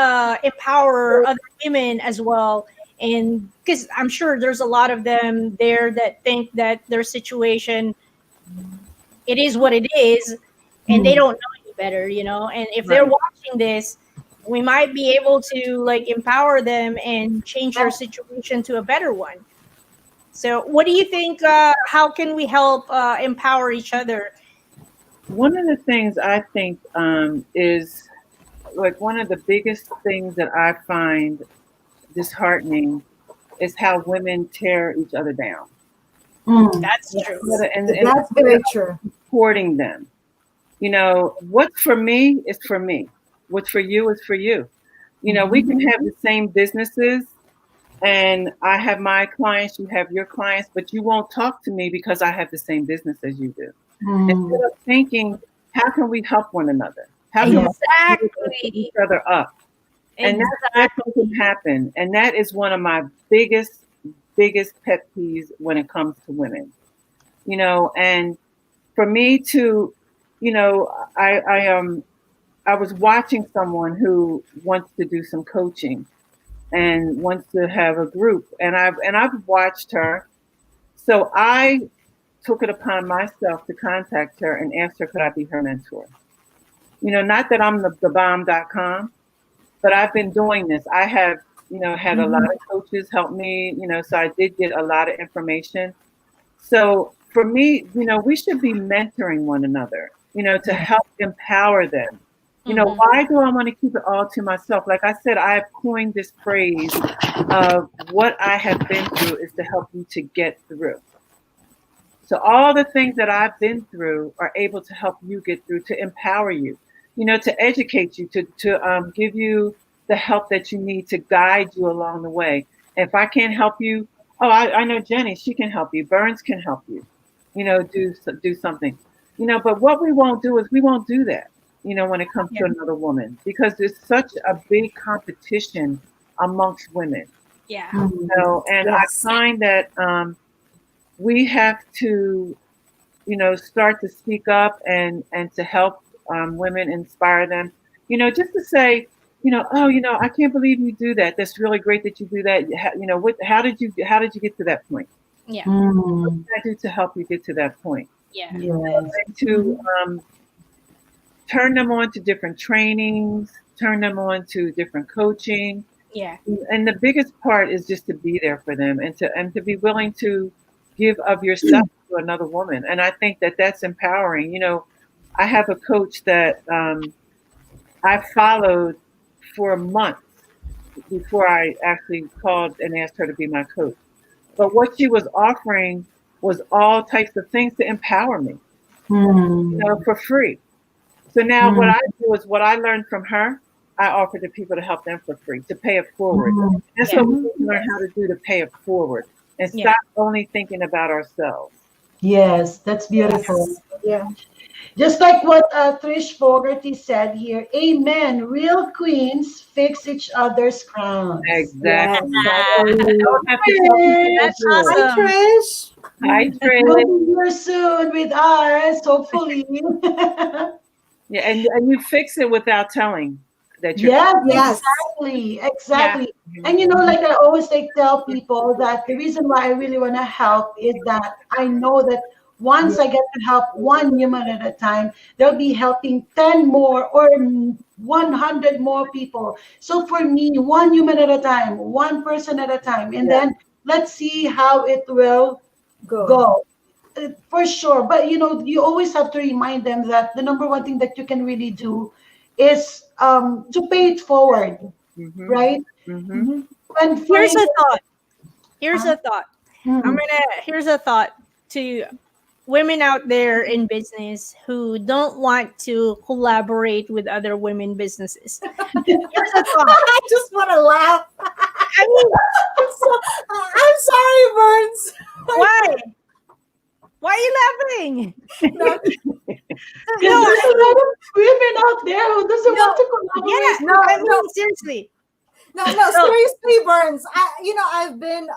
empower other women as well? And because I'm sure there's a lot of them there that think that their situation, it is what it is, and they Mm. don't know any better, you know. And if they're Right. watching this, we might be able to like empower them and change their situation to a better one. So, what do you think? How can we help empower each other? One of the things I think is like one of the biggest things that I find disheartening is how women tear each other down. Mm. That's true. Yes, And that's instead very of true. supporting them, you know, what's for me is for me. What's for you is for you. You know, we can have the same businesses, and I have my clients, you have your clients, but you won't talk to me because I have the same business as you do. Instead Mm. of thinking, how can we help one another? How can Yeah. we lift Exactly. each other up? And that Exactly. doesn't happen. And that is one of my biggest pet peeves when it comes to women. You know, and for me to, you know, I was watching someone who wants to do some coaching and wants to have a group, and I've watched her. So I took it upon myself to contact her and ask her could I be her mentor. You know, not that I'm the bomb.com, but I've been doing this. I have, you know, had a lot of coaches help me, you know, so I did get a lot of information. So for me, you know, we should be mentoring one another, you know, to help empower them. You know, Mhm. why do I want to keep it all to myself? Like I said, I have coined this phrase of what I have been through is to help you to get through. So all the things that I've been through are able to help you get through, to empower you, you know, to educate you, to give you the help that you need to guide you along the way. If I can't help you, oh, I know Jenny, she can help you. Burns can help you, you know, do something, you know. But what we won't do is we won't do that, you know, when it comes Yeah. to another woman, because there's such a big competition amongst women, Yeah. you Mm. know. And I Yes. find that we have to, you know, start to speak up and to help women, inspire them, you know, just to say, you know, oh, you know, I can't believe you do that. That's really great that you do that. You know, how did you get to that point? Yeah. What Mm. can I do to help you get to that point? Yeah. Yes. And to turn them on to different trainings, turn them on to different coaching. Yeah. And the biggest part is just to be there for them and to be willing to give of yourself to another woman. And I think that that's empowering. You know, I have a coach that I followed for months before I actually called and asked her to be my coach. But what she was offering was all types of things to empower me, you know, Mm. for free. So now what Mm. I do is what I learned from her, I offer to people to help them for free, to pay it forward. Mm. That's Yeah. what we need to learn how to do, to pay it forward and Yeah. stop only thinking about ourselves. Yes, that's beautiful. Yes. Yeah. Just like what Trish Fogarty said here, amen. Real queens fix each other's crowns. Yes. Exactly. Exactly. You don't have to tell people to That's do it. Hi, awesome. Trish. Hi, You'll Trish. be here soon with us, hopefully. Yeah, and you fix it without telling that you're Yes, fixing it. Yes. exactly, Yeah. exactly. Mhm. And you know, like I always like tell people that the reason why I really want to help is that I know that once Yes. I get to help one human at a time, they'll be helping 10 more or 100 more people. So for me, one human at a time, one person at a time, and Yeah. then let's see how it will Go. go. For sure. But you know, you always have to remind them that the number one thing that you can really do is to pay it forward, Mhm. right? Mhm. Mhm. When for Here's a instance, thought. Here's huh? a thought. Mm, Here's a thought to women out there in business who don't want to collaborate with other women businesses. Here's a thought. I just want to laugh. I mean, I'm sorry, Burns. why? Why are you laughing? No, because No, there's a lot of women out there who doesn't no, want to yeah. collaborate no, with I no, mean, seriously. no, no. So, Seriously, Burns. I've been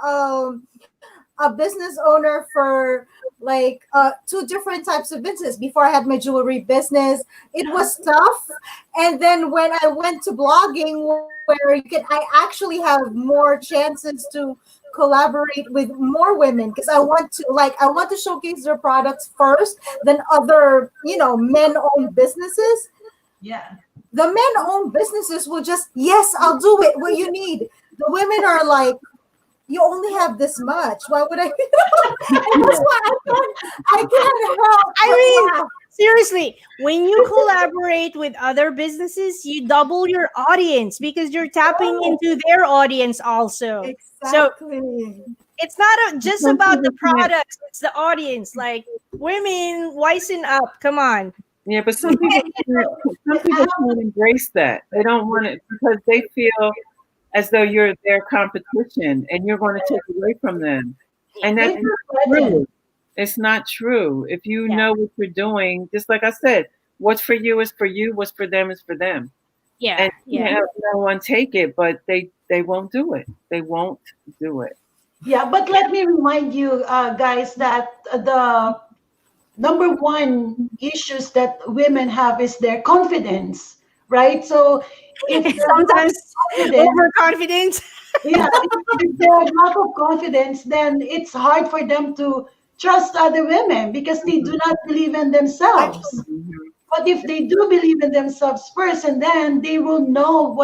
a business owner for like two different types of business. Before I had my jewelry business, it was tough. And then when I went to blogging, where I actually have more chances to collaborate with more women, because I want to showcase their products first than other, men owned businesses. Yeah. The men owned businesses will just, yes, I'll do it. What you need. The women are like, you only have this much. Why would I? And that's why I can't help. I but mean, laugh. seriously, when you collaborate with other businesses, you double your audience because you're tapping into their audience also. So Exactly. it's not just Some about the people can't. products, it's the audience. Like, women, wisen up. Come on. Yeah, but some people can't embrace that. They don't want it because they feel as though you're their competition and you're going to take away from them. And that's It's not a legend. true. It's not true. If you Yeah. know what you're doing, just like I said, what's for you is for you, what's for them is for them. Yeah. And you Yeah. have no one take it, but they won't do it. They won't do it. Yeah, but let me remind you, guys, that the number one issues that women have is their confidence, right? So if they're not Sometimes confident, overconfident. yeah, if they have lack of confidence, then it's hard for them to trust other women because they do not believe in themselves. Mhm. But if they do believe in themselves first, and then they will know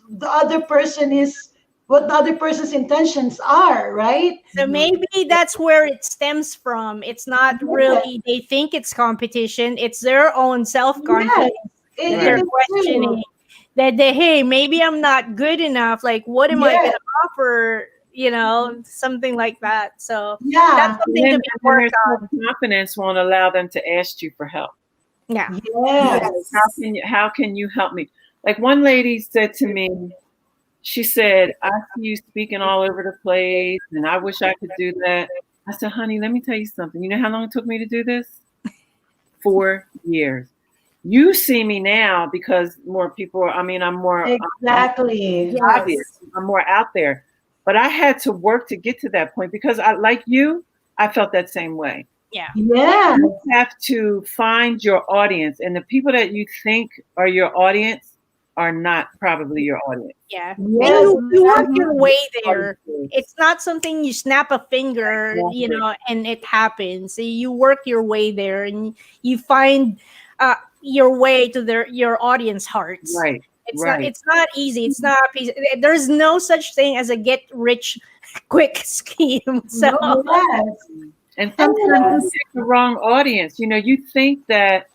the other person is, what the other person's intentions are, right? So maybe that's where it stems from. It's not Yeah. really they think it's competition, it's their own Yes, self-confidence that it they're is true. questioning. That they, hey, maybe I'm not good enough. Like, what am I Yes, gonna offer? Something like that. So that's yeah, And something to then, be and then their worked on. self-confidence won't allow them to ask you for help. Yeah. yes. Yes. How can you help me? Like one lady said to me, she said, I see you speaking all over the place and I wish I could do that. I said, honey, let me tell you something. You know how long it took me to do this? 4 years. You see me now because more people are, I mean, I'm Exactly. obvious. Yes. I'm more out there. But I had to work to get to that point because like you, I felt that same way. Yeah. Yeah. You have to find your audience, and the people that you think are your audience are not probably your audience. Yeah. And Yes. you work your Exactly. way there. It's not something you snap a finger, Exactly. and it happens. So you work your way there and you find your way to your audience hearts. Right, right. It's not easy. It's not easy. There's no such thing as a get rich quick scheme. So No. Yes. And And sometimes you pick the wrong audience. You think that,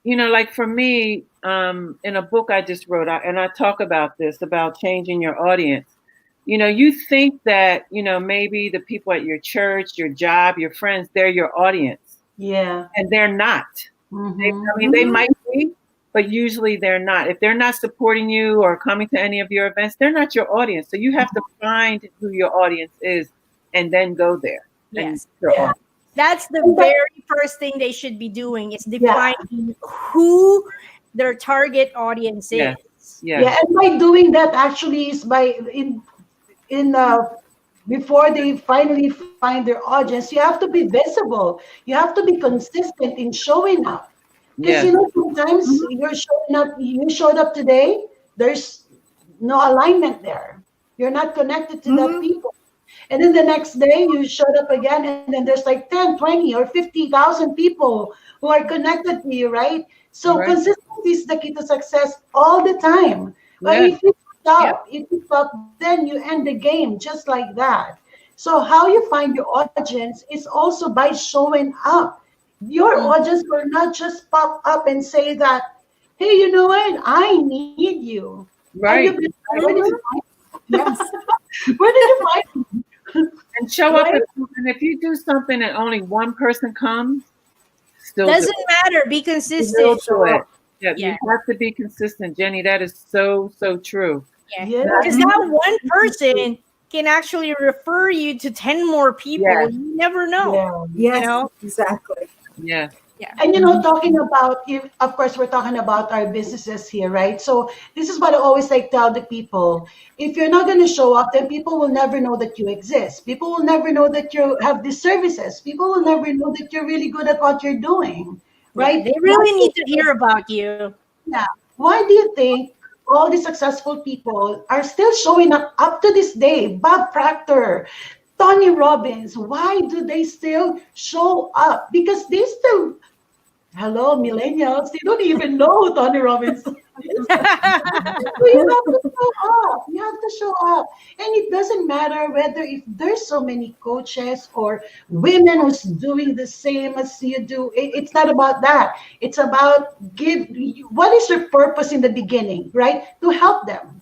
like for me, in a book I just wrote, and I talk about this, about changing your audience. You think that, maybe the people at your church, your job, your friends, they're your audience. Yeah. And they're not. Mm-hmm. I mean, they might be, but usually they're not. If they're not supporting you or coming to any of your events, they're not your audience. So you have to find who your audience is and then go there. And yes. your Yeah. audience. That's the very first thing they should be doing is Yeah. defining who their target audience Yes. is. Yeah. Yeah. And by doing that, actually, is by in before they finally find their audience, you have to be visible. You have to be consistent in showing up. Because Yes. sometimes you're showing up, you showed up today, there's no alignment there. You're not connected to that Mhm. people. And then the next day you showed up again, and then there's like 10, 20, or 50,000 people who are connected to you, right? So Right. consistency is the key to success all the time. But Yeah. Yep. if you stop, then you end the game just like that. So how you find your audience is also by showing up. Your audience will not just pop up and say that, hey, you know what? I need you. And you've Right. been, where did you Yes. where did you find me? And show up. Right? And if you do something and only one person comes, still do Doesn't matter. Be it. Still consistent. do it. Yeah, Yeah. you have to be consistent, Jenny. That is so, so true. Yeah. Yeah. Because that one person can actually refer you to 10 more people. Yes. You never know. Yeah. You Yes. know? Exactly. Yeah. Yeah. And talking about, if of course we're talking about our businesses here, right? So this is what I always like tell the people: if you're not going to show up, then people will never know that you exist. People will never know that you have these services. People will never know that you're really good at what you're doing, Yeah. right? They really need to hear about you. Yeah. Why do you think all the successful people are still showing up to this day? Bob Proctor, Tony Robbins, why do they still show up? Because they still, hello, millennials, they don't even know who Tony Robbins is. So you have to show up. You have to show up. And it doesn't matter whether if there's so many coaches or women who's doing the same as you do. It's not about that. It's about what is your purpose in the beginning, right? To help them.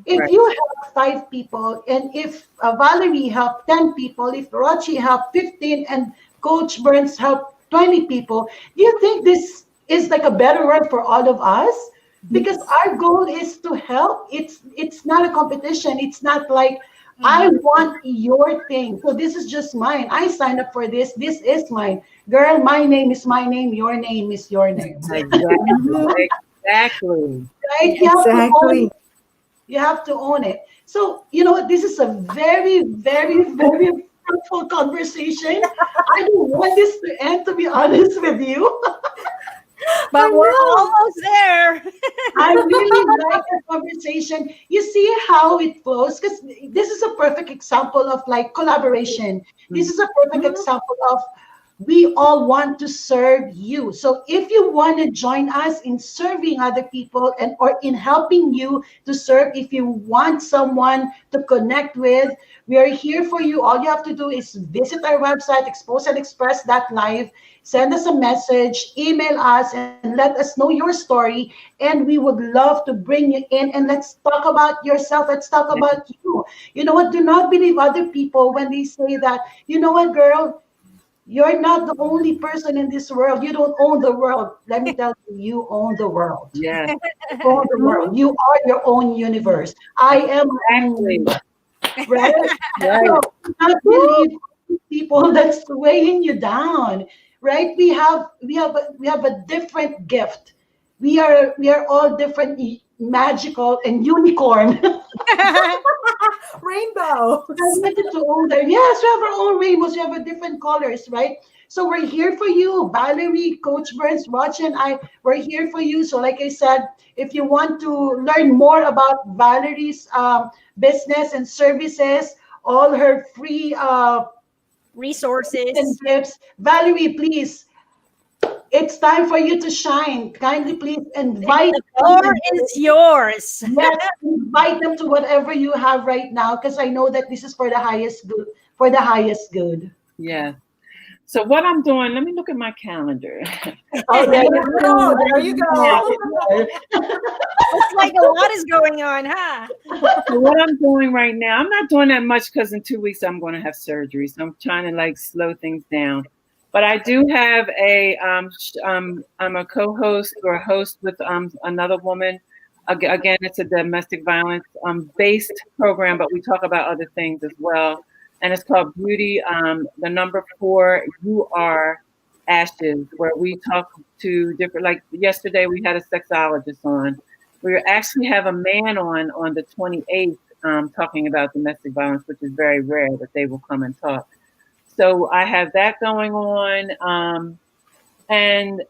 If Right. you help 5 people, and if Valerie helped 10 people, if Rochi helped 15, and Coach Burns helped 20 people, do you think this is like a better word for all of us? Because Yes. our goal is to help. It's not a competition. It's not like I Mhm. want your thing. So this is just mine. I signed up for this. This is mine. Girl, my name is my name. Your name is your name. Exactly. Mhm. Exactly. Right? You Yes. have to own Exactly. it. You have to own it. So, this is a very, very, very fruitful conversation. I don't want this to end, to be honest with you. But I we're know. almost there. I really like the conversation. You see how it flows? Because this is a perfect example of like collaboration. This is a perfect Mhm. example of we all want to serve you. So if you want to join us in serving other people and or in helping you to serve, if you want someone to connect with, we are here for you. All you have to do is visit our website, exposeandexpress.live, send us a message, email us, and let us know your story. And we would love to bring you in and let's talk about yourself. Let's talk about you. You know what? Do not believe other people when they say that, you know what, girl, you're not the only person in this world. You don't own the world. Let me tell you, you own the world. Yes. You own the world. Mhm. You are your own universe. I am my own Exactly. universe, right? Right. So do not believe people that's weighing you down, right? We have a different gift. We are all different, magical and unicorn. I Rainbows. wanted to own them. Yes, we have our own rainbows. We have a different colors, right? So we're here for you, Valerie, Coach Burns, Roch, and I. We're here for you. So, like I said, if you want to learn more about Valerie's business and services, all her free and Resources. gifts, Valerie, please, it's time for you to shine. Kindly, please invite The them floor to is yours. yes, invite them to whatever you have right now, because I know that this is for the highest good. For the highest good. Yes. So what I'm doing, let me look at my calendar. Oh, there you Oh, go. there There you you have go. it. Looks like a lot is going on, huh? So what I'm doing right now, I'm not doing that much because in 2 weeks I'm going to have surgery. So I'm trying to like slow things down. But I do have I'm a co-host or a host with another woman. Again, it's a domestic violence based program, but we talk about other things as well. And it's called Beauty, the number 4, You Are Ashes, where we talk to different, like yesterday we had a sexologist on. We actually have a man on the 28th talking about domestic violence, which is very rare that they will come and talk. So I have that going on, and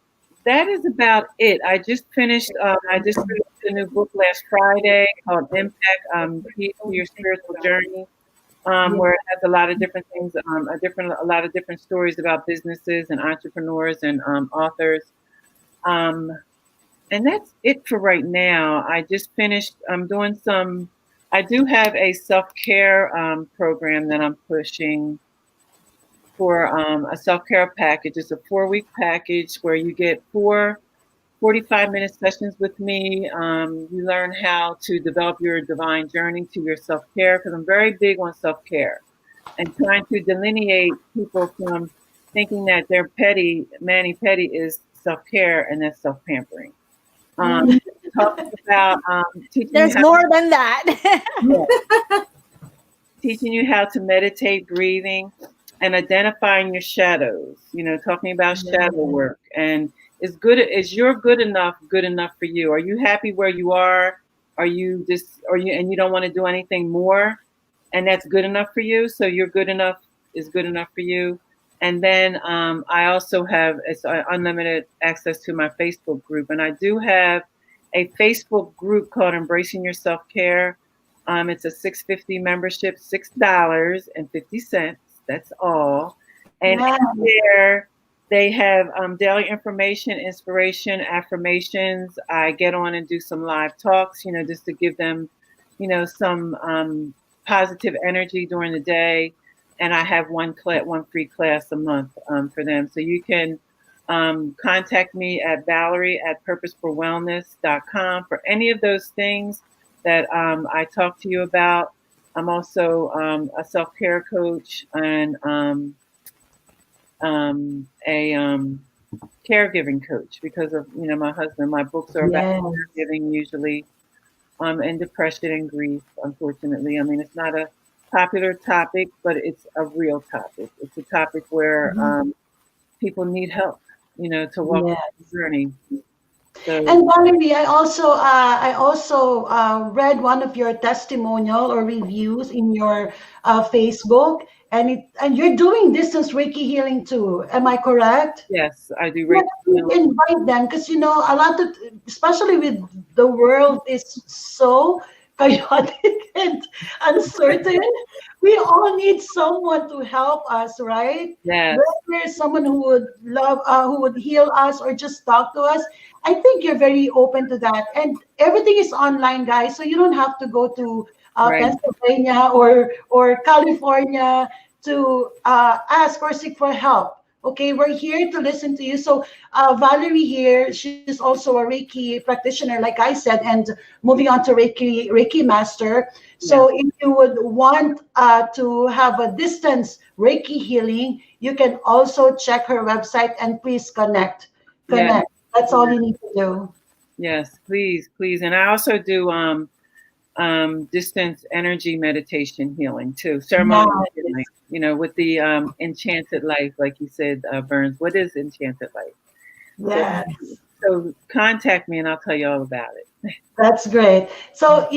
that is about it. I just finished a new book last Friday called Impact, Peace to Your Spiritual Journey, where it has a lot of different things, a lot of different stories about businesses and entrepreneurs and authors. Um, and that's it for right now. I just finished. I'm doing some. I do have a self care program that I'm pushing for a self care package. It's a 4 week package where you get 45-minute sessions with me. You learn how to develop your divine journey to your self care because I'm very big on self care and trying to delineate people from thinking that they're petty, mani petty is self care and that's self pampering. Um, Mm. talking about teaching you There's how more than that. teaching you how to meditate, breathing, and identifying your shadows, talking about shadow work. And is you're good enough for you? Are you happy where you are? And you don't want to do anything more? And that's good enough for you. So you're good enough is good enough for you. And then I also have unlimited access to my Facebook group. And I do have a Facebook group called Embracing Your Self Care. It's a $6.50 membership, $6.50. That's all. And Yeah. in there, they have daily information, inspiration, affirmations. I get on and do some live talks, just to give them, some positive energy during the day. And I have one free class a month for them. So you can contact me at Valerie at purposeforwellness.com for any of those things that I talked to you about. I'm also a self-care coach and a caregiving coach because of my husband. My books are about Yes. caregiving usually, and depression and grief. Unfortunately, I mean it's not a popular topic, but it's a real topic. It's a topic where people need help, to walk Yes. the journey. So And Valerie, I also read one of your testimonial or reviews in your Facebook, and you're doing distance Reiki healing too. Am I correct? yes, I do Yeah, Reiki please healing. invite them because a lot of, especially with the world is so chaotic and uncertain. We all need someone to help us, right? Yes, Whether someone who would who would heal us or just talk to us. I think you're very open to that, and everything is online, guys. So you don't have to go to right. Pennsylvania or California to ask or seek for help. Okay, we're here to listen to you. So, Valerie here, she's also a Reiki practitioner, like I said, and moving on to Reiki master. Yeah. So, if you would want to have a distance Reiki healing, you can also check her website and please connect. Yeah. Connect. That's all Yeah. you need to do. Yes, please, please. And I also do distance energy meditation healing too, Yeah. ceremonial healing, with the enchanted life, like you said, Burns. What is enchanted life? So, Yes. so contact me and I'll tell you all about it. That's great. So,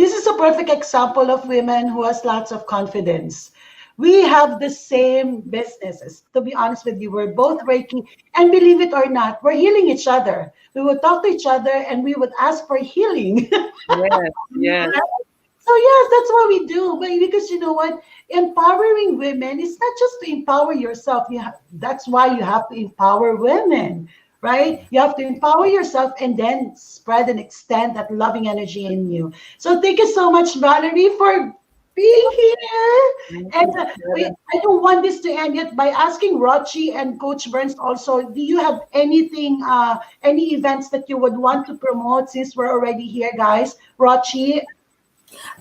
this is a perfect example of women who has lots of confidence. We have the same businesses. To be honest with you, we're both Reiki, and believe it or not, we're healing each other. We would talk to each other and we would ask for healing. Yes, yes, So yes, that's what we do. But because you know what, empowering women is not just to empower yourself. That's why you have to empower women, right? You have to empower yourself and then spread and extend that loving energy in you. So thank you so much, Valerie, for being here. thank And you, Kevin. I don't want this to end yet by asking Rochi and Coach Burns also. Do you have anything, any events that you would want to promote since we're already here, guys? Rochi.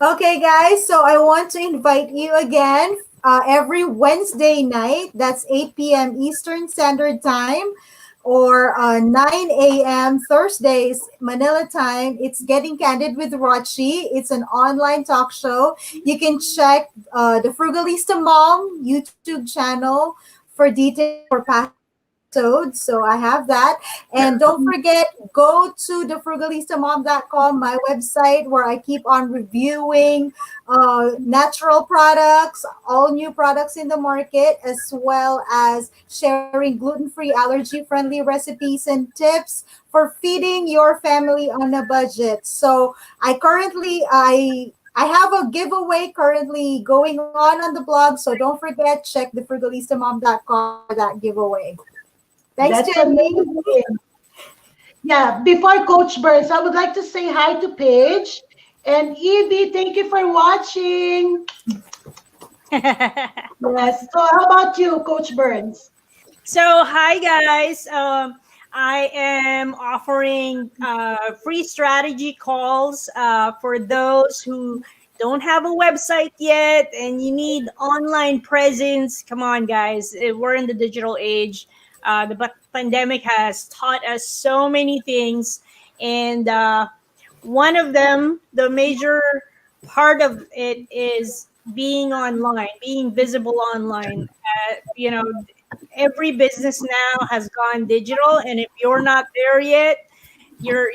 Okay, guys, so I want to invite you again every Wednesday night. That's 8 p.m. Eastern Standard Time or 9 a.m. Thursdays, Manila time. It's Getting Candid with Rochi. It's an online talk show. You can check the Frugalista Mom YouTube channel for details for past episodes. So I have that. And don't forget, go to thefrugalistamom.com, my website, where I keep on reviewing natural products, all new products in the market, as well as sharing gluten-free, allergy-friendly recipes and tips for feeding your family on a budget. So I have a giveaway currently going on the blog, so don't forget, check thefrugalistamom.com for that giveaway. Thanks, That's Jenny. amazing. Yeah, before Coach Burns, I would like to say hi to Paige and Evie. Thank you for watching. Yes. So how about you, Coach Burns? So, hi guys. I am offering free strategy calls for those who don't have a website yet and you need online presence. Come on, guys. We're in the digital age. The pandemic has taught us so many things, and one of them, the major part of it, is being online, being visible online. Every business now has gone digital, and if you're not there yet, you're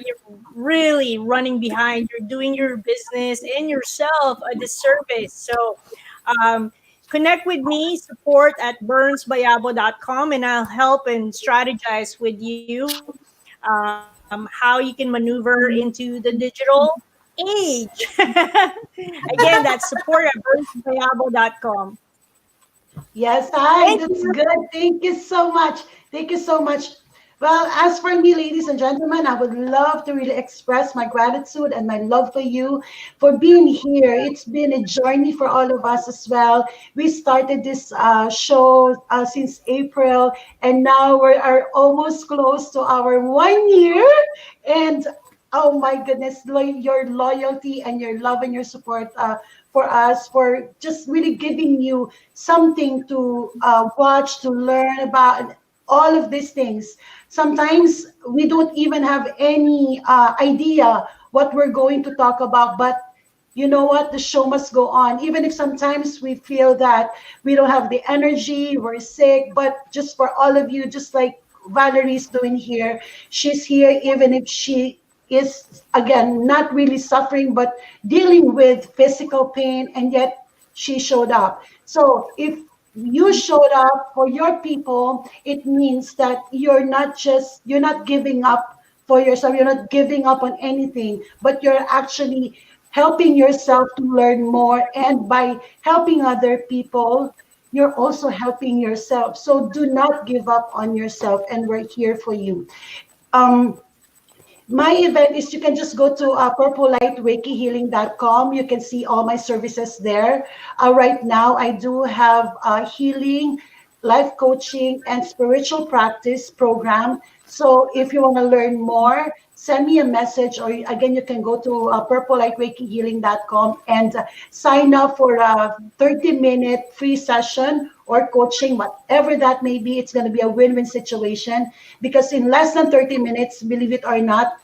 really running behind. You're doing your business and yourself a disservice. So, um, connect with me, support at burnsbayabo.com, and I'll help and strategize with you how you can maneuver into the digital age. Again, that's support at burnsbayabo.com. Yes, hi, Thank that's you. good. Thank you so much. Thank you so much. Well, as for me, ladies and gentlemen, I would love to really express my gratitude and my love for you for being here. It's been a journey for all of us as well. We started this show since April, and now we are almost close to our 1 year. And oh my goodness, your loyalty and your love and your support for us, for just really giving you something to watch, to learn about, and all of these things. Sometimes we don't even have any idea what we're going to talk about, but you know what? The show must go on. Even if sometimes we feel that we don't have the energy, we're sick, but just for all of you, just like Valerie's doing here, she's here even if she is, again, not really suffering, but dealing with physical pain, and yet she showed up. So if you showed up for your people, it means that you're not giving up for yourself, you're not giving up on anything, but you're actually helping yourself to learn more. And by helping other people, you're also helping yourself. So do not give up on yourself, and we're here for you. Um, my event is, you can just go to purplelightreikihealing.com. You can see all my services there. Right now, I do have a healing, life coaching, and spiritual practice program. So if you want to learn more, send me a message, or again, you can go to purplelightreikihealing.com and sign up for a 30-minute free session or coaching, whatever that may be. It's going to be a win-win situation, because in less than 30 minutes, believe it or not,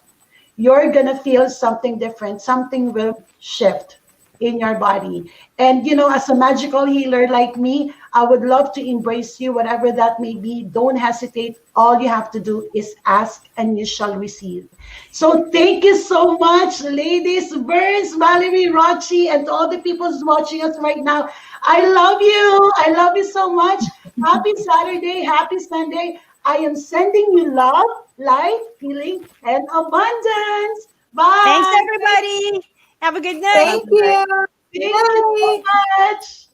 you're going to feel something different. Something will shift in your body. And, as a magical healer like me, I would love to embrace you, whatever that may be. Don't hesitate. All you have to do is ask, and you shall receive. So thank you so much, ladies, Burns, Valerie, Rochi, and to all the people who's watching us right now. I love you. I love you so much. Happy Saturday. Happy Sunday. I am sending you love, life, healing, and abundance. Thanks, Bye. everybody. Have a good night. Thank you. Thank you so Bye. much.